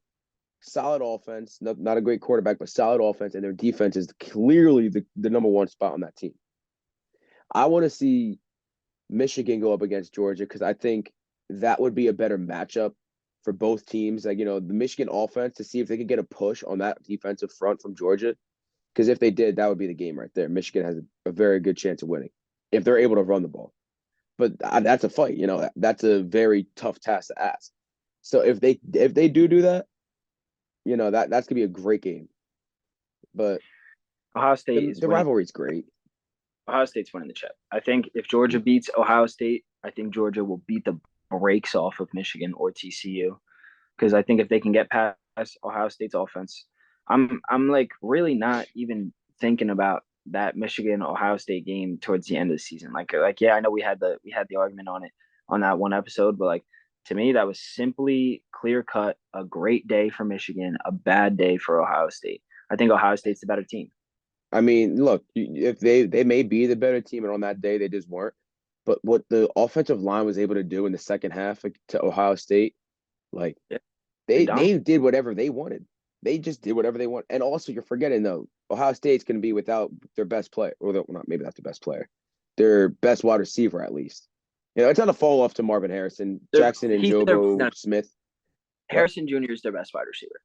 solid offense, not a great quarterback, but solid offense, and their defense is clearly the number one spot on that team. I want to see Michigan go up against Georgia because I think that would be a better matchup for both teams. Like, the Michigan offense to see if they could get a push on that defensive front from Georgia. Because if they did, that would be the game right there. Michigan has a very good chance of winning if they're able to run the ball. But that's a fight. That's a very tough task to ask. So if they do that, that's gonna be a great game. But Ohio State the is the winning. rivalry's great. Ohio State's winning the chip. I think if Georgia beats Ohio State, I think Georgia will beat the brakes off of Michigan or TCU because I think if they can get past Ohio State's offense, I'm like really not even thinking about that Michigan Ohio State game towards the end of the season. Like yeah, I know we had the argument on it on that one episode, but like to me that was simply clear cut a great day for Michigan, a bad day for Ohio State. I think Ohio State's the better team. I mean, look, if they may be the better team, and on that day they just weren't. But what the offensive line was able to do in the second half to Ohio State, like Yeah, they they dominate. did whatever they wanted. They just did whatever they want. And also, you're forgetting though, Ohio State's going to be without their best player, or not maybe that's the best player. their best wide receiver at least. It's not a fall off to Marvin Harrison, Jackson, and He's their Jobo no, Smith, but Harrison Jr. is their best wide receiver.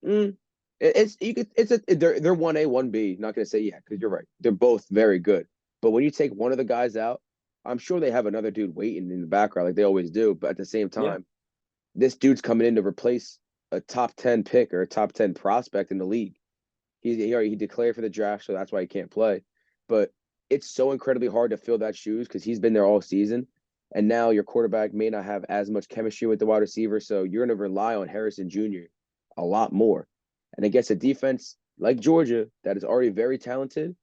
mm, it's you could it's a they're 1A 1B. Not gonna say yeah because you're right. They're both very good, but when you take one of the guys out, I'm sure they have another dude waiting in the background like they always do. But at the same Yeah, time, this dude's coming in to replace a top 10 pick or a top 10 prospect in the league. He declared for the draft, so that's why he can't play. But it's so incredibly hard to fill that shoes because he's been there all season. And now your quarterback may not have as much chemistry with the wide receiver. So you're going to rely on Harrison Jr. a lot more. And against a defense like Georgia that is already very talented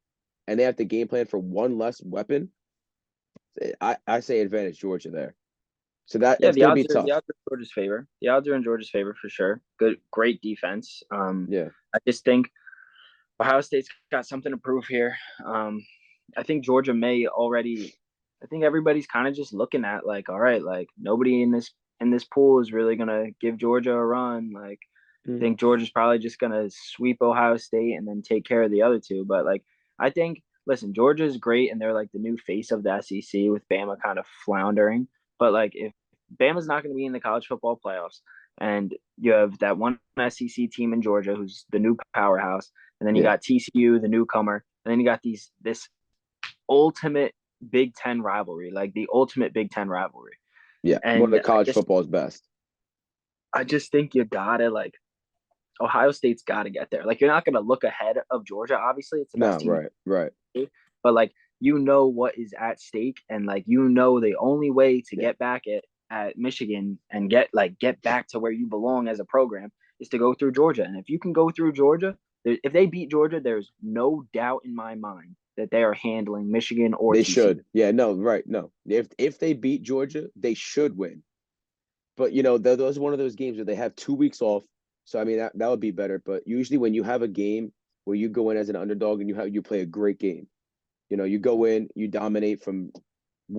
and they have to game plan for one less weapon, I say advantage Georgia there. So that yeah. it's going to be tough. The odds are in Georgia's favor. The odds are in Georgia's favor for sure. Good, great defense. Yeah. I just think Ohio State's got something to prove here. I think Georgia may already. I think everybody's kind of just looking at like, all right, like nobody in this pool is really gonna give Georgia a run. Like, I Mm-hmm. think Georgia's probably just gonna sweep Ohio State and then take care of the other two. But like, I think, listen, Georgia's great and they're like the new face of the SEC with Bama kind of floundering. But like, if Bama's not going to be in the college football playoffs, and you have that one SEC team in Georgia who's the new powerhouse, and then you Yeah. got TCU, the newcomer, and then you got this ultimate Big Ten rivalry, like the ultimate Big Ten rivalry. Yeah. One of And the college football's best. I just think you gotta like Ohio State's got to get there. Like you're not gonna look ahead of Georgia. Obviously, it's the best No, team, right, right. but like you know what is at stake, and like you know the only way to Yeah. get back at Michigan and get back to where you belong as a program is to go through Georgia. And if you can go through Georgia, if they beat Georgia, there's no doubt in my mind that they are handling Michigan or They TCU. should. Yeah, no, right. No. If they beat Georgia, they should win. But those one of those games where they have 2 weeks off. So I mean that would be better. But usually when you have a game where you go in as an underdog and you play a great game, you go in, you dominate from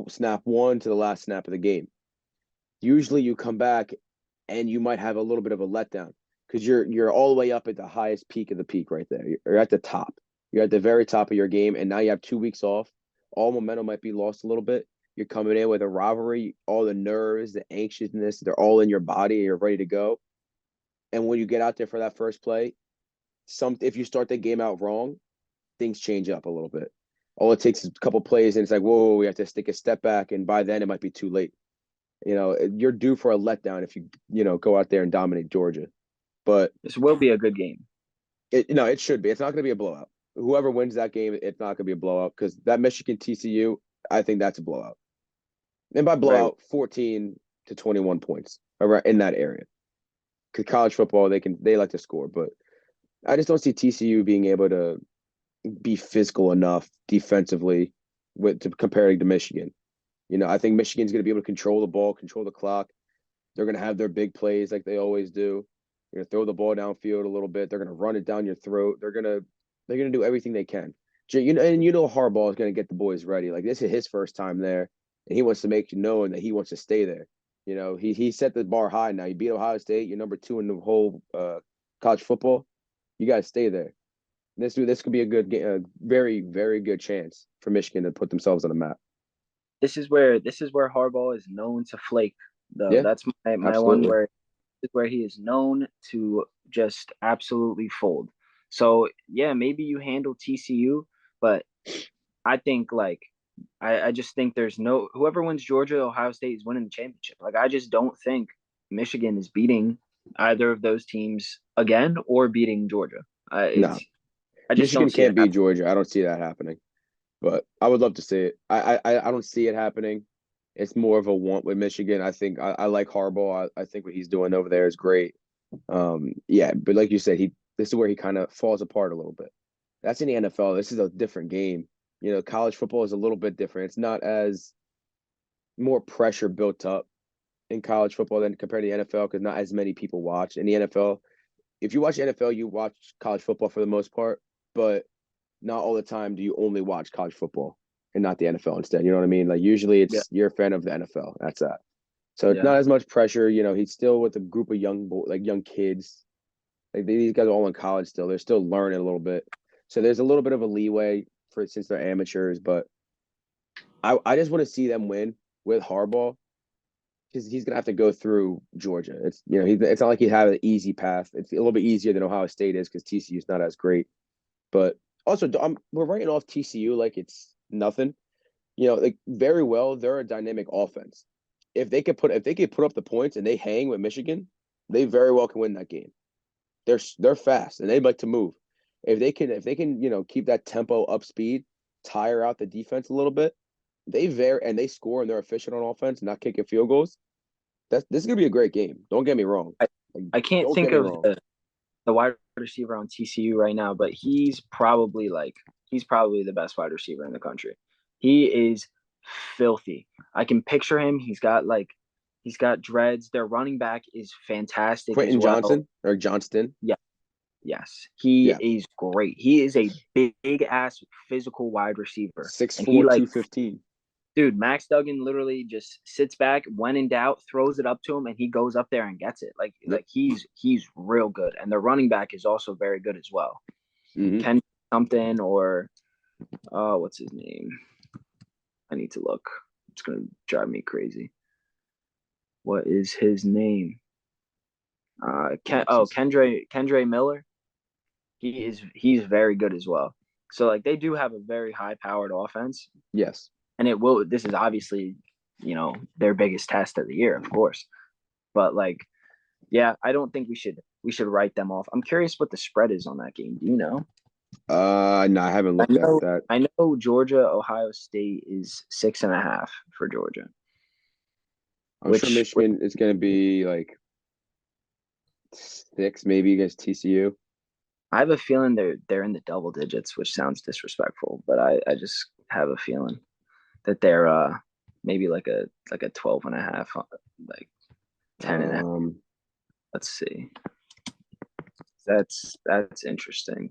snap one to the last snap of the game. Usually you come back and you might have a little bit of a letdown because you're all the way up at the highest peak of the peak right there. You're at the top. You're at the very top of your game, and now you have 2 weeks off. All momentum might be lost a little bit. You're coming in with a rivalry, all the nerves, the anxiousness, they're all in your body. You're ready to go. And when you get out there for that first play, if you start the game out wrong, things change up a little bit. All it takes is a couple plays, and it's like, whoa, we have to take a step back, and by then it might be too late. You're due for a letdown if you go out there and dominate Georgia. But This will be a good game. it should be. It's not going to be a blowout. Whoever wins that game, it's not going to be a blowout because that Michigan TCU, I think that's a blowout. And by Right. blowout, 14 to 21 points around in that area. Because college football, they like to score, but I just don't see TCU being able to be physical enough defensively comparing to Michigan. I think Michigan's going to be able to control the ball, control the clock. They're going to have their big plays like they always do. They're going to throw the ball downfield a little bit. They're going to run it down your throat. They're going to do everything they can. And Harbaugh is going to get the boys ready. Like this is his first time there, and he wants to make you know that he wants to stay there. He set the bar high now. You beat Ohio State. You're number 2 in the whole college football. You got to stay there. This could be a good game, a very very good chance for Michigan to put themselves on the map. This is where Harbaugh is known to flake, though. Yeah, That's my one absolutely. where he is known to just absolutely fold. So yeah, maybe you handle TCU, but I think like I just think there's no whoever wins Georgia, Ohio State is winning the championship. Like I just don't think Michigan is beating either of those teams again or beating Georgia. No, I just don't Michigan see it can't beat happening. Georgia. I don't see that happening. But I would love to see it. I don't see it happening. It's more of a want with Michigan. I think I like Harbaugh. I think what he's doing over there is great. Yeah, but like you said, this is where he kind of falls apart a little bit. That's in the NFL. This is a different game. College football is a little bit different. It's not as more pressure built up in college football than compared to the NFL because not as many people watch. In the NFL, if you watch NFL, you watch college football for the most part, but not all the time do you only watch college football and not the NFL instead. You know what I mean? Like usually Yeah, you're a fan of the NFL. That's that. So it's yeah. not as much pressure. He's still with a group of young kids. Like these guys are all in college still. They're still learning a little bit. So there's a little bit of a leeway since they're amateurs, but I just want to see them win with Harbaugh because he's gonna have to go through Georgia. It's it's not like he had an easy path. It's a little bit easier than Ohio State is because TCU is not as great. But also, we're writing off TCU like it's nothing. Like very well, they're a dynamic offense. If they could put up the points and they hang with Michigan, they very well can win that game. They're fast and they like to move. If they can keep that tempo up speed, tire out the defense a little bit, they score and they're efficient on offense, not kicking field goals. This is gonna be a great game. Don't get me wrong. I, Like, I can't don't think get me of wrong. the wide receiver on TCU right now, but he's probably the best wide receiver in the country. He is filthy. I can picture him. He's got dreads. Their running back is fantastic as Quentin well. Johnson or Johnston. Yeah, yes. He Yeah. is great. He is a big ass physical wide receiver. Six And he four like 215. dude, Max Duggan literally just sits back, when in doubt, throws it up to him, and he goes up there and gets it. Like Yep. like he's real good, and the running back is also very good as well. Mm-hmm. Ken something or what's his name? I need to look. It's gonna drive me crazy. What is his name? Max's. Kendre Miller. He's very good as well. So like they do have a very high powered offense, Yes. and it will. This is obviously their biggest test of the year, of course. But like, yeah, I don't think we should write them off. I'm curious what the spread is on that game. Do you know? No, I haven't I looked at know that. I know Georgia Ohio State is 6.5 for Georgia, I'm sure which Michigan is going to be like 6, maybe against TCU. I have a feeling they're in the double digits, which sounds disrespectful, but I just have a feeling that they're maybe like a 12 and a half, like 10 and a half. Um, Let's see. That's interesting.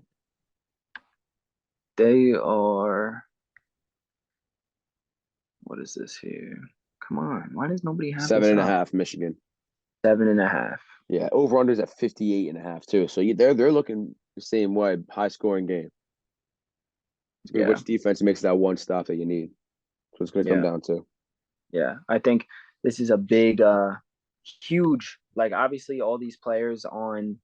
They are, what is this here? Come on. Why does nobody have seven this and a up? half Michigan. 7.5. Yeah, over unders at 58.5 too. So they're looking the same way, high scoring game. It's gonna be Yeah. which defense makes that one stop that you need. So it's gonna come Yeah. down to. Yeah. I think this is a big, huge, like obviously all these players on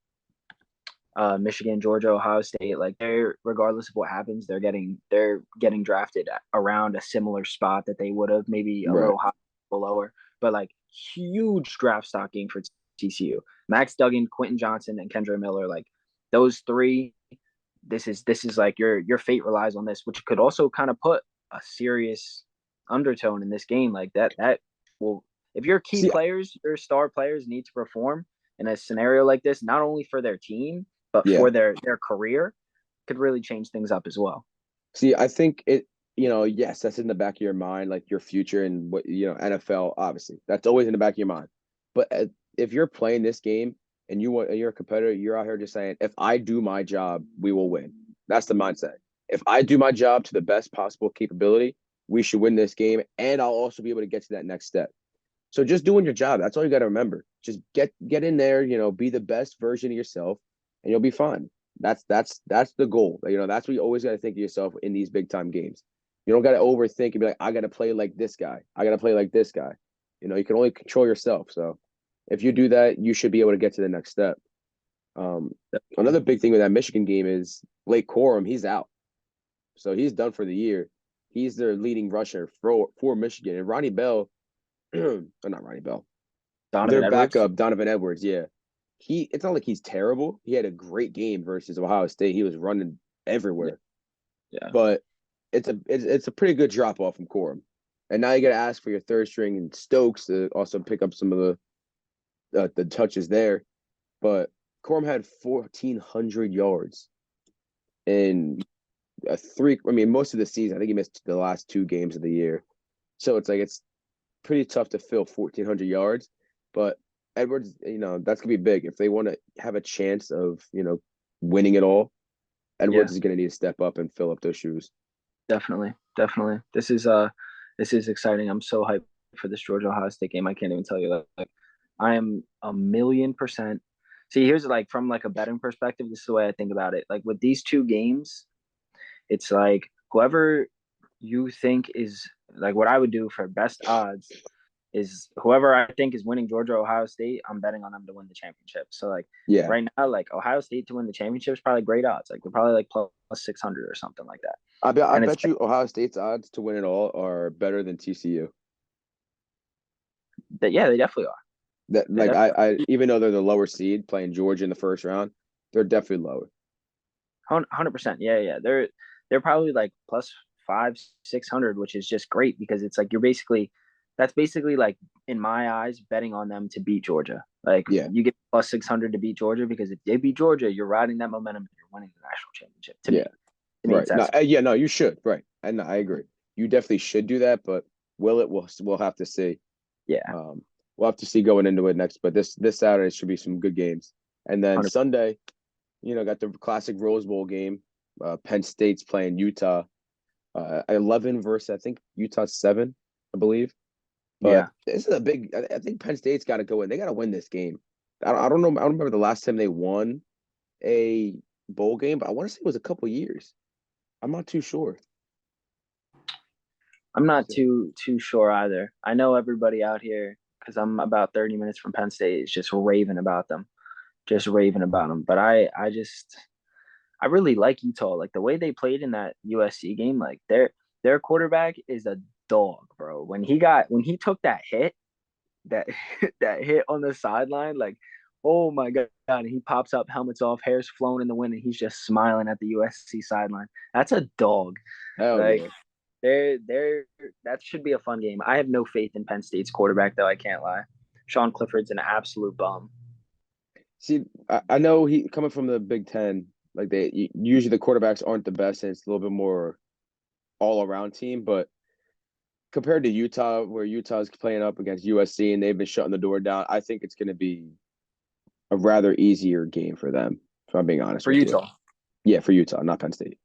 Michigan, Georgia, Ohio State, like they're regardless of what happens, they're getting drafted around a similar spot that they would have, maybe a Right. little higher, lower, but like huge draft stock game for TCU. Max Duggan, Quentin Johnson, and Kendra Miller, like those three. This is like your fate relies on this, which could also kind of put a serious undertone in this game, like that will, if your key See, players, your star players need to perform in a scenario like this, not only for their team but yeah. for their career, could really change things up as well. See, I think yes, that's in the back of your mind, like your future and what, NFL, obviously. That's always in the back of your mind. But if you're playing this game and you're a competitor, you're out here just saying, if I do my job, we will win. That's the mindset. If I do my job to the best possible capability, we should win this game. And I'll also be able to get to that next step. So just doing your job, that's all you got to remember. Just get in there, be the best version of yourself, and you'll be fine. That's the goal. That's what you always got to think of yourself in these big time games. You don't got to overthink and be like, I got to play like this guy. I got to play like this guy. You can only control yourself. So if you do that, you should be able to get to the next step. Another big thing with that Michigan game is Blake Corum. He's out, so he's done for the year. He's their leading rusher for Michigan, and Ronnie Bell, or not Ronnie Bell, their Donovan Edwards. backup, Donovan Edwards, yeah. It's not like he's terrible. He had a great game versus Ohio State. He was running Yeah, everywhere. yeah, But it's a pretty good drop off from Corum. And now you gotta ask for your third string and Stokes to also pick up some of the touches there. But Corum had 1,400 yards in most of the season. I think he missed the last 2 games of the year. So it's pretty tough to fill 1,400 yards. But Edwards, that's gonna be big if they want to have a chance of winning it all. yeah. Edwards is gonna need to step up and fill up those shoes. Definitely, definitely. This is exciting. I'm so hyped for this Georgia Ohio State game. I can't even tell you that. Like, I am a million percent. See, here's like from like a betting perspective. This is the way I think about it. Like with these two games, it's like whoever you think is like what I would do for best odds is whoever I think is winning Georgia Ohio State, I'm betting on them to win the championship. So like Yeah, right now, like Ohio State to win the championship is probably great odds. Like they're probably like plus 600 or something like that. I And it's bet you Ohio State's odds to win it all are better than TCU. that yeah, they definitely are. That They like definitely I even though they're the lower seed playing Georgia in the first round, they're definitely lower. 100%. Yeah, yeah. They're probably like plus five, 600, which is just great because it's like you're basically that's basically like in my eyes betting on them to beat Georgia. Like Yeah, you get plus 600 to beat Georgia because if they beat Georgia, you're riding that momentum and you're winning the national championship. yeah, To me, right. it's that No, simple. yeah, no, you should, right. And I agree. You definitely should do that, but will it? We'll have to see. Yeah, Um, we'll have to see going into it next. But this Saturday should be some good games. And then 100. Sunday, got the classic Rose Bowl game. Penn State's playing Utah. 11 versus I think Utah 7, I believe. But Yeah, this is a big. I think Penn State's got to go in. They got to win this game. I don't know. I don't remember the last time they won a bowl game, but I want to say it was a couple years. I'm not too sure. I'm not So, too sure either. I know everybody out here because I'm about 30 minutes from Penn State is just raving about them, just raving about them. But I really like Utah. Like the way they played in that USC game, like their quarterback is a dog, bro. When he took that hit, that that hit on the sideline, like oh my god, and he pops up, helmets off, hair's flowing in the wind, and he's just smiling at the USC sideline. That's a dog. hell Like yeah. they're that should be a fun game. I have no faith in Penn State's quarterback though. I can't lie. Sean Clifford's an absolute bum. See, I know he coming from the Big Ten. Like usually the quarterbacks aren't the best, and it's a little bit more all around team. But compared to Utah, where Utah's playing up against USC and they've been shutting the door down, I think it's going to be a rather easier game for them. If I'm being honest For with you. Utah. Yeah, for Utah, not Penn State.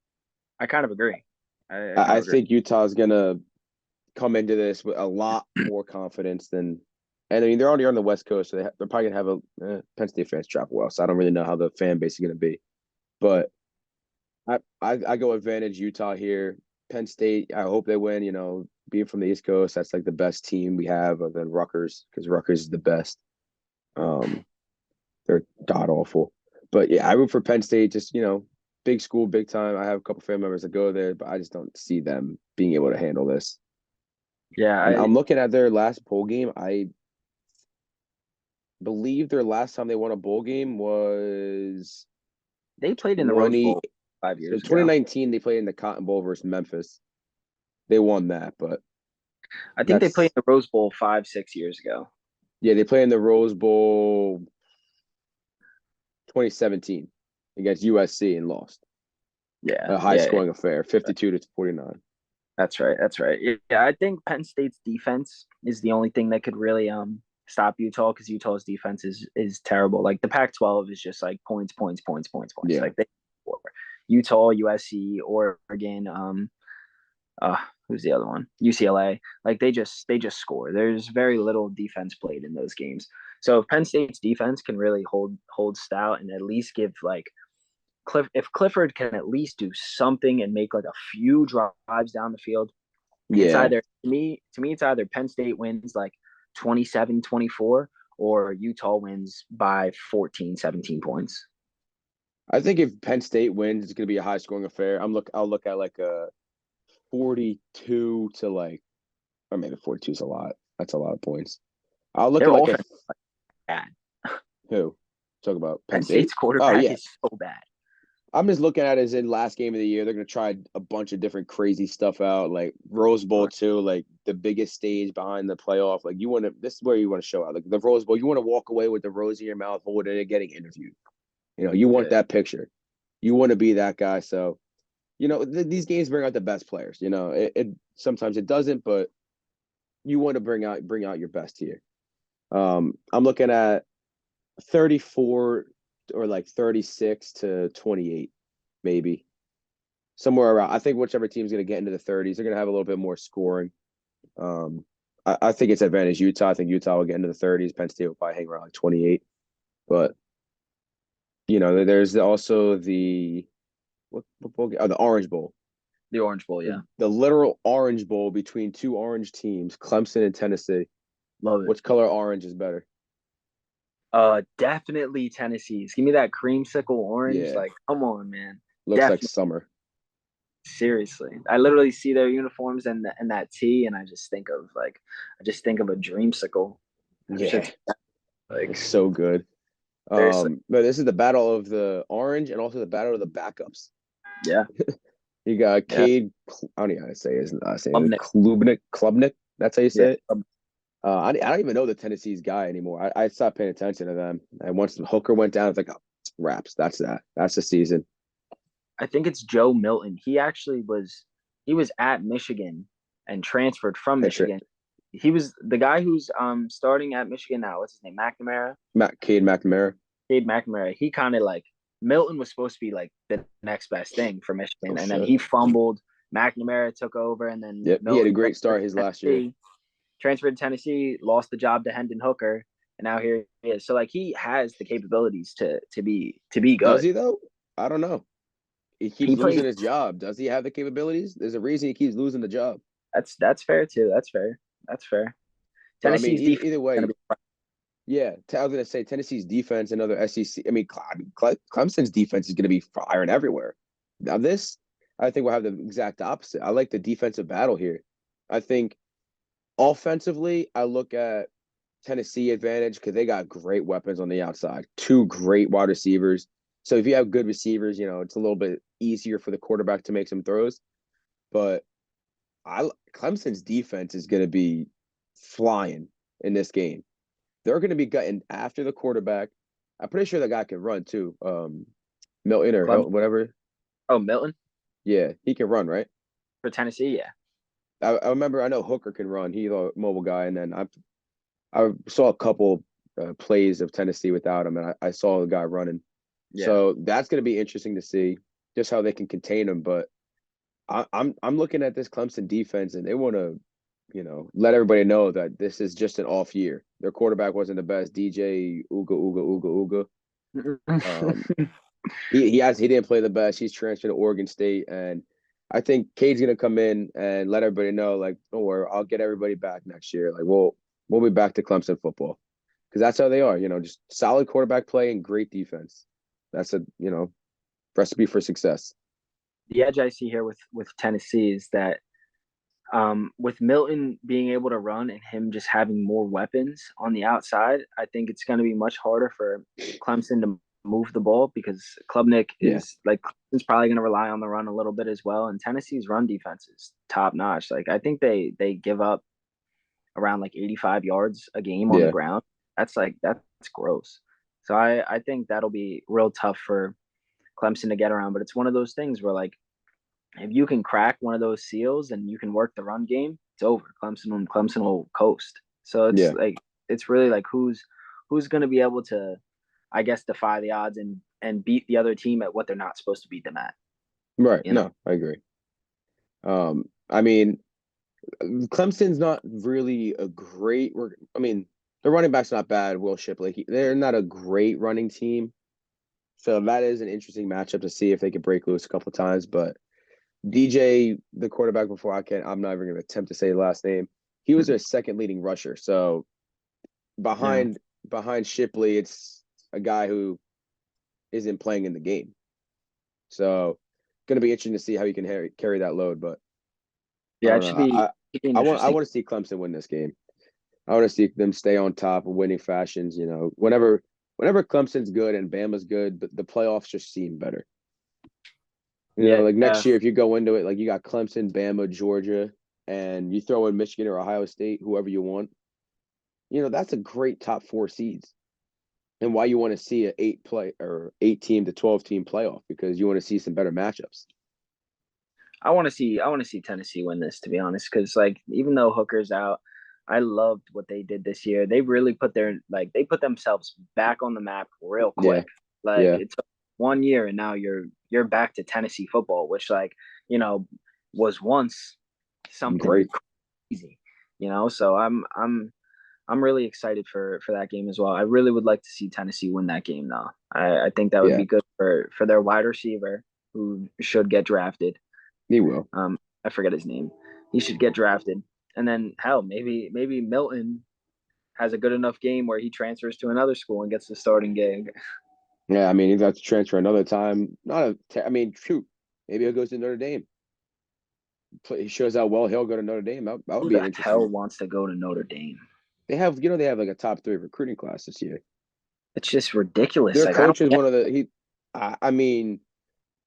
I kind of agree. I kind I of agree. think Utah's gonna come into this with a lot more confidence than. And I mean, they're already on the West Coast, so they're probably gonna have a Penn State fans travel well. So I don't really know how the fan base is gonna be, but I go advantage Utah here. Penn State, I hope they win. Being from the East Coast, that's like the best team we have other than Rutgers because Rutgers is the best. Um, they're god awful, but yeah, I root for Penn State. Just big school, big time. I have a couple family members that go there, but I just don't see them being able to handle this. Yeah, I'm looking at their last bowl game. I believe their last time they won a bowl game was they played in the Rose 20 Bowl 5 years ago. 2019. They played in the Cotton Bowl versus Memphis. They won that, but I think they played that's in the Rose Bowl 5 6 years ago. yeah, they played in the Rose Bowl 2017 against USC and lost. Yeah, A high yeah, yeah. scoring affair, 52-49. That's right. That's right. Yeah, I think Penn State's defense is the only thing that could really stop Utah because Utah's defense is terrible. Like the Pac-12 is just like points, points, points, points, points. Yeah. Like they Utah, USC, Oregon, uh who's the other one? UCLA. Like they just score. There's very little defense played in those games. So if Penn State's defense can really hold stout and at least give like if Clifford can at least do something and make like a few drives down the field, it's Yeah. either to me it's either Penn State wins like 27-24 or Utah wins by 14, 17 points. I think if Penn State wins, it's gonna be a high scoring affair. I'll look at like a 42 to like or maybe 42 is a lot. That's a lot of points. I'll look Their at like a offense is bad. who? Talk about Penn Penn State? State's Oh quarterback yeah. is so bad. I'm just looking at it as in last game of the year. They're gonna try a bunch of different crazy stuff out, like Rose Bowl too, like the biggest stage behind the playoff. Like this is where you want to show out. Like the Rose Bowl, you want to walk away with the rose in your mouth, holding it, getting interviewed. You want Yeah. that picture. You want to be that guy. So, these games bring out the best players. It sometimes it doesn't, but you want to bring out your best here. I'm looking at 34 or like 36-28, maybe somewhere around. I think whichever team's going to get into the 30s, they're going to have a little bit more scoring. Um, I think it's advantage Utah. I think Utah will get into the 30s. Penn State will probably hang around like 28. But there's also the what bowl game? Oh, the Orange Bowl. The Orange Bowl, yeah. The literal Orange Bowl between two orange teams, Clemson and Tennessee. Love it. Which color orange is better? Definitely Tennessee's. Give me that creamsicle orange. Yeah, Like, come on, man. looks like Definitely. summer. Seriously. I literally see their uniforms and that tee, and I just think of a dreamsicle. Yeah, Shit's like it's so good. seriously. But this is the battle of the orange and also the battle of the backups. Yeah. You got Yeah. Cade. I don't even know how to say his last name. Klubnik. Klubnik. That's how you Yeah. say it. I don't even know the Tennessee's guy anymore. I stopped paying attention to them. And once Hooker went down, it's like, oh, wraps. That's that. That's the season. I think it's Joe Milton. He was at Michigan and transferred from That's right. Michigan. He was the guy who's starting at Michigan now. What's his name? McNamara. Cade McNamara. Cade McNamara. He kind of like Milton was supposed to be like the next best thing for Oh Michigan, and then shit. he fumbled. McNamara took over, and then Yep. He had a Milton great start his last year. transferred to Tennessee, lost the job to Hendon Hooker, and now here he is. So like he has the capabilities to be Does good. he though? I don't know. He keeps He plays. losing his job. Does he have the capabilities? There's a reason he keeps losing the job. That's fair too. That's fair. That's fair. But I mean, Tennessee's defense either is going way, to be. yeah. I was gonna say Tennessee's defense, another SEC. I mean, Clemson's defense is gonna be firing everywhere. Now this, I think we'll have the exact opposite. I like the defensive battle here. I think offensively, I look at Tennessee advantage because they got great weapons on the outside, two great wide receivers. So if you have good receivers, it's a little bit easier for the quarterback to make some throws. But Clemson's defense is going to be flying in this game. They're going to be gutting after the quarterback. I'm pretty sure that guy can run too. Milton or Clem, whatever. oh, Milton Yeah, he can run, right? for Tennessee, yeah. I remember. I know Hooker can run. He's a mobile guy, and then I saw a couple plays of Tennessee without him, and I saw the guy running. Yeah. So that's going to be interesting to see just how they can contain him. But I'm looking at this Clemson defense, and they want to, let everybody know that this is just an off year. Their quarterback wasn't the best. DJ Uga Uga Uga Uga. He didn't play the best. He's transferred to Oregon State, and I think Cade's gonna come in and let everybody know, like, don't worry, I'll get everybody back next year. Like, we'll be back to Clemson football because that's how they are. Just solid quarterback play and great defense. That's a recipe for success. The edge I see here with Tennessee is that with Milton being able to run and him just having more weapons on the outside, I think it's going to be much harder for Clemson to move the ball because Klubnik Yeah, is like Clemson's probably going to rely on the run a little bit as well, and Tennessee's run defense is top notch. Like I think they give up around like 85 yards a game on the yeah, ground. That's gross. So I think that'll be real tough for Clemson to get around. But it's one of those things where like if you can crack one of those seals and you can work the run game, it's over. Clemson will coast. So it's yeah. like it's really like who's going to be able to, I guess, defy the odds and beat the other team at what they're not supposed to beat them at. Right. You know, No, I agree. I mean, Clemson's not really a great. I mean, the running back's not bad. Will Shipley, they're not a great running team. So that is an interesting matchup to see if they could break loose a couple of times. But DJ, the quarterback before I'm not even going to attempt to say the last name. He was their second leading rusher. So yeah, behind Shipley, it's a guy who isn't playing in the game. So going to be interesting to see how he can carry that load. But I yeah, don't know. it should be I interesting. want to see Clemson win this game. I want to see them stay on top of winning fashions. Whenever Clemson's good and Bama's good, but the playoffs just seem better. Yeah, Like next year, if you go into it, like you got Clemson, Bama, Georgia, and you throw in Michigan or Ohio State, whoever you want, that's a great top four seeds. And why you want to see an 8 team to 12 team playoff because you want to see some better matchups. I want to see Tennessee win this to be honest, because like even though Hooker's out, I loved what they did this year. They really they put themselves back on the map real Yeah, quick. Like yeah, it took 1 year and now you're back to Tennessee football, which like you know was once something great. crazy. So I'm really excited for that game as well. I really would like to see Tennessee win that game though. I think that would Yeah, be good for their wide receiver who should get drafted. He will. I forget his name. He should get drafted. And then hell, maybe Milton has a good enough game where he transfers to another school and gets the starting gig. Yeah, I mean, he's got to transfer another time. I mean, shoot, maybe he goes to Notre Dame. He shows how well he'll go to Notre Dame. That would Who be an the hell interesting. wants to go to Notre Dame? They have like a top three recruiting class this year. It's just ridiculous. Their Like I don't coach is get one of the he. I mean,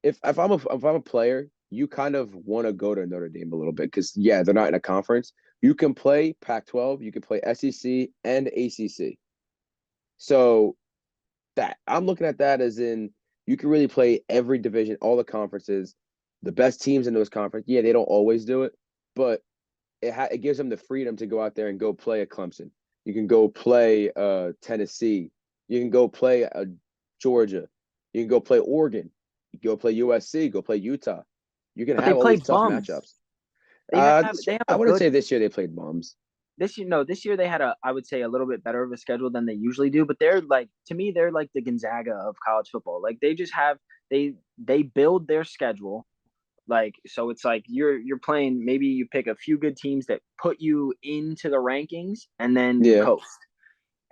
if I'm a player, you kind of want to go to Notre Dame a little bit because yeah, they're not in a conference. You can play Pac-12, you can play SEC and ACC. So that I'm looking at that as in you can really play every division, all the conferences, the best teams in those conferences. Yeah, they don't always do it, but it gives them the freedom to go out there and go play at Clemson. You can go play Tennessee. You can go play Georgia. You can go play Oregon. You can go play USC. Go play Utah. You can but they have all play these tough bums. matchups. This They year, have I a wouldn't good say this year they played bums. this year they had a I would say a little bit better of a schedule than they usually do, but they're like to me they're like the Gonzaga of college football. Like they just have they build their schedule like so it's like you're playing maybe you pick a few good teams that put you into the rankings and then you Yeah, coast.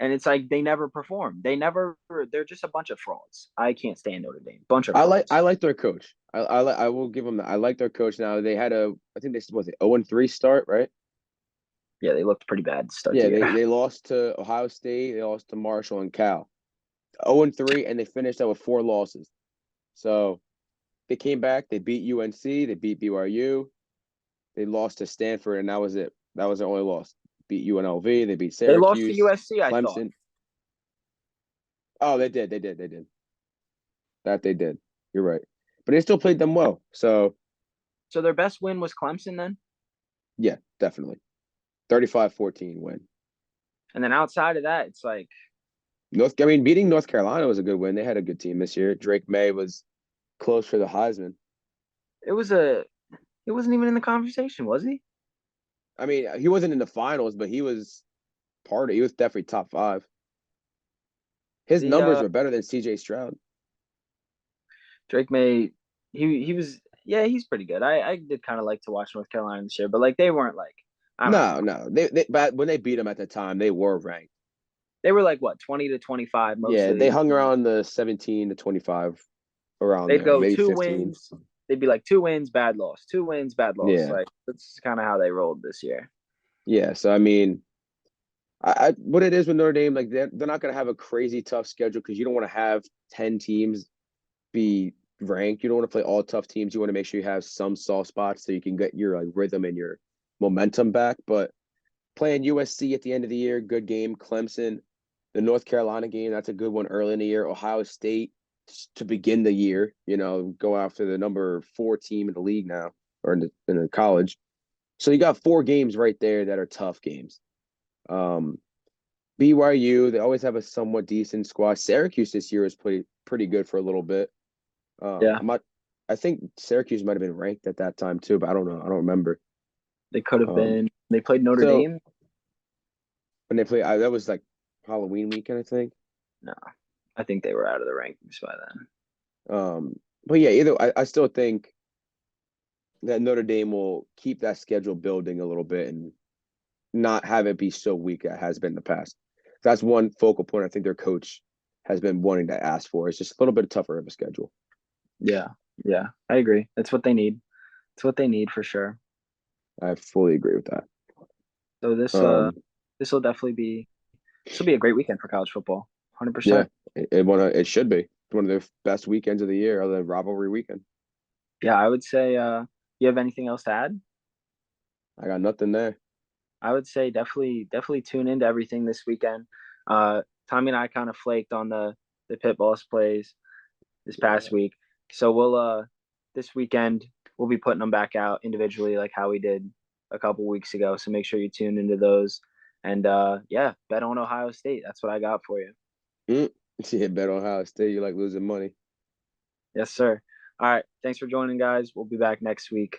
And it's like they never perform. They're just a bunch of frauds. I can't stand Notre Dame. Bunch of I frauds. like their coach. I will give them that. I like their coach. Now they had a I think they was it 0-3 start, right? Yeah, they looked pretty bad to start the Yeah, year. they lost to Ohio State, they lost to Marshall and Cal. 0-3, and they finished out with 4 losses. So they came back, they beat UNC, they beat BYU, they lost to Stanford, and that was it. That was their only loss. Beat UNLV, they beat They lost to Syracuse, USC, I thought. Clemson. Oh, they did. That they did. You're right. But they still played them well. So So their best win was Clemson then. yeah, definitely. 35-14 win. And then outside of that, it's like I mean, beating North Carolina was a good win. They had a good team this year. Drake May was close for the Heisman. it was a he wasn't even in the conversation, was he? I mean, he wasn't in the finals, but he was he was definitely top five. His The numbers were better than CJ Stroud. Drake May he was yeah, he's pretty good. I did kind of like to watch North Carolina this year, but like they weren't like I don't know. No. They but when they beat him at the time, they were ranked. They were like what, 20 to 25 most Yeah, of they the hung around the 17 to 25 around they'd there, go maybe two 15. wins. They'd be like two wins, bad loss, two wins, bad loss. Yeah. Like that's kind of how they rolled this year. Yeah. So I mean, I what it is with Notre Dame, like they're not gonna have a crazy tough schedule because you don't want to have 10 teams be ranked. You don't want to play all tough teams. You want to make sure you have some soft spots so you can get your like rhythm and your momentum back. But playing USC at the end of the year, good game. Clemson, the North Carolina game, that's a good one early in the year. Ohio State to begin the year, go after the number 4 team in the league now or in the college. So you got 4 games right there that are tough games. Um, BYU, they always have a somewhat decent squad. Syracuse this year is pretty good for a little bit. Yeah, I'm not. I think Syracuse might have been ranked at that time too, but I don't know. I don't remember. they could have Um, been. They played Notre so Dame. when they play, that was like Halloween weekend, I think. No, I think they were out of the rankings by then. Um, but yeah, I still think that Notre Dame will keep that schedule building a little bit and not have it be so weak that it has been in the past. That's one focal point I think their coach has been wanting to ask for. It's just a little bit tougher of a schedule. Yeah, yeah, I agree. That's what they need. It's what they need for sure. I fully agree with that. So Um, this will definitely be this will be a great weekend for college football. yeah, 100%. it should be. It's one of the best weekends of the year, other than rivalry weekend. Yeah, I would say you have anything else to add? I got nothing there. I would say definitely tune into everything this weekend. Tommy and I kind of flaked on the pit boss plays this past week. So we'll this weekend we'll be putting them back out individually like how we did a couple weeks ago. So make sure you tune into those. And yeah, bet on Ohio State. That's what I got for you. Mm. Yeah, bet on Ohio State. You like losing money. Yes, sir. All right. Thanks for joining, guys. We'll be back next week.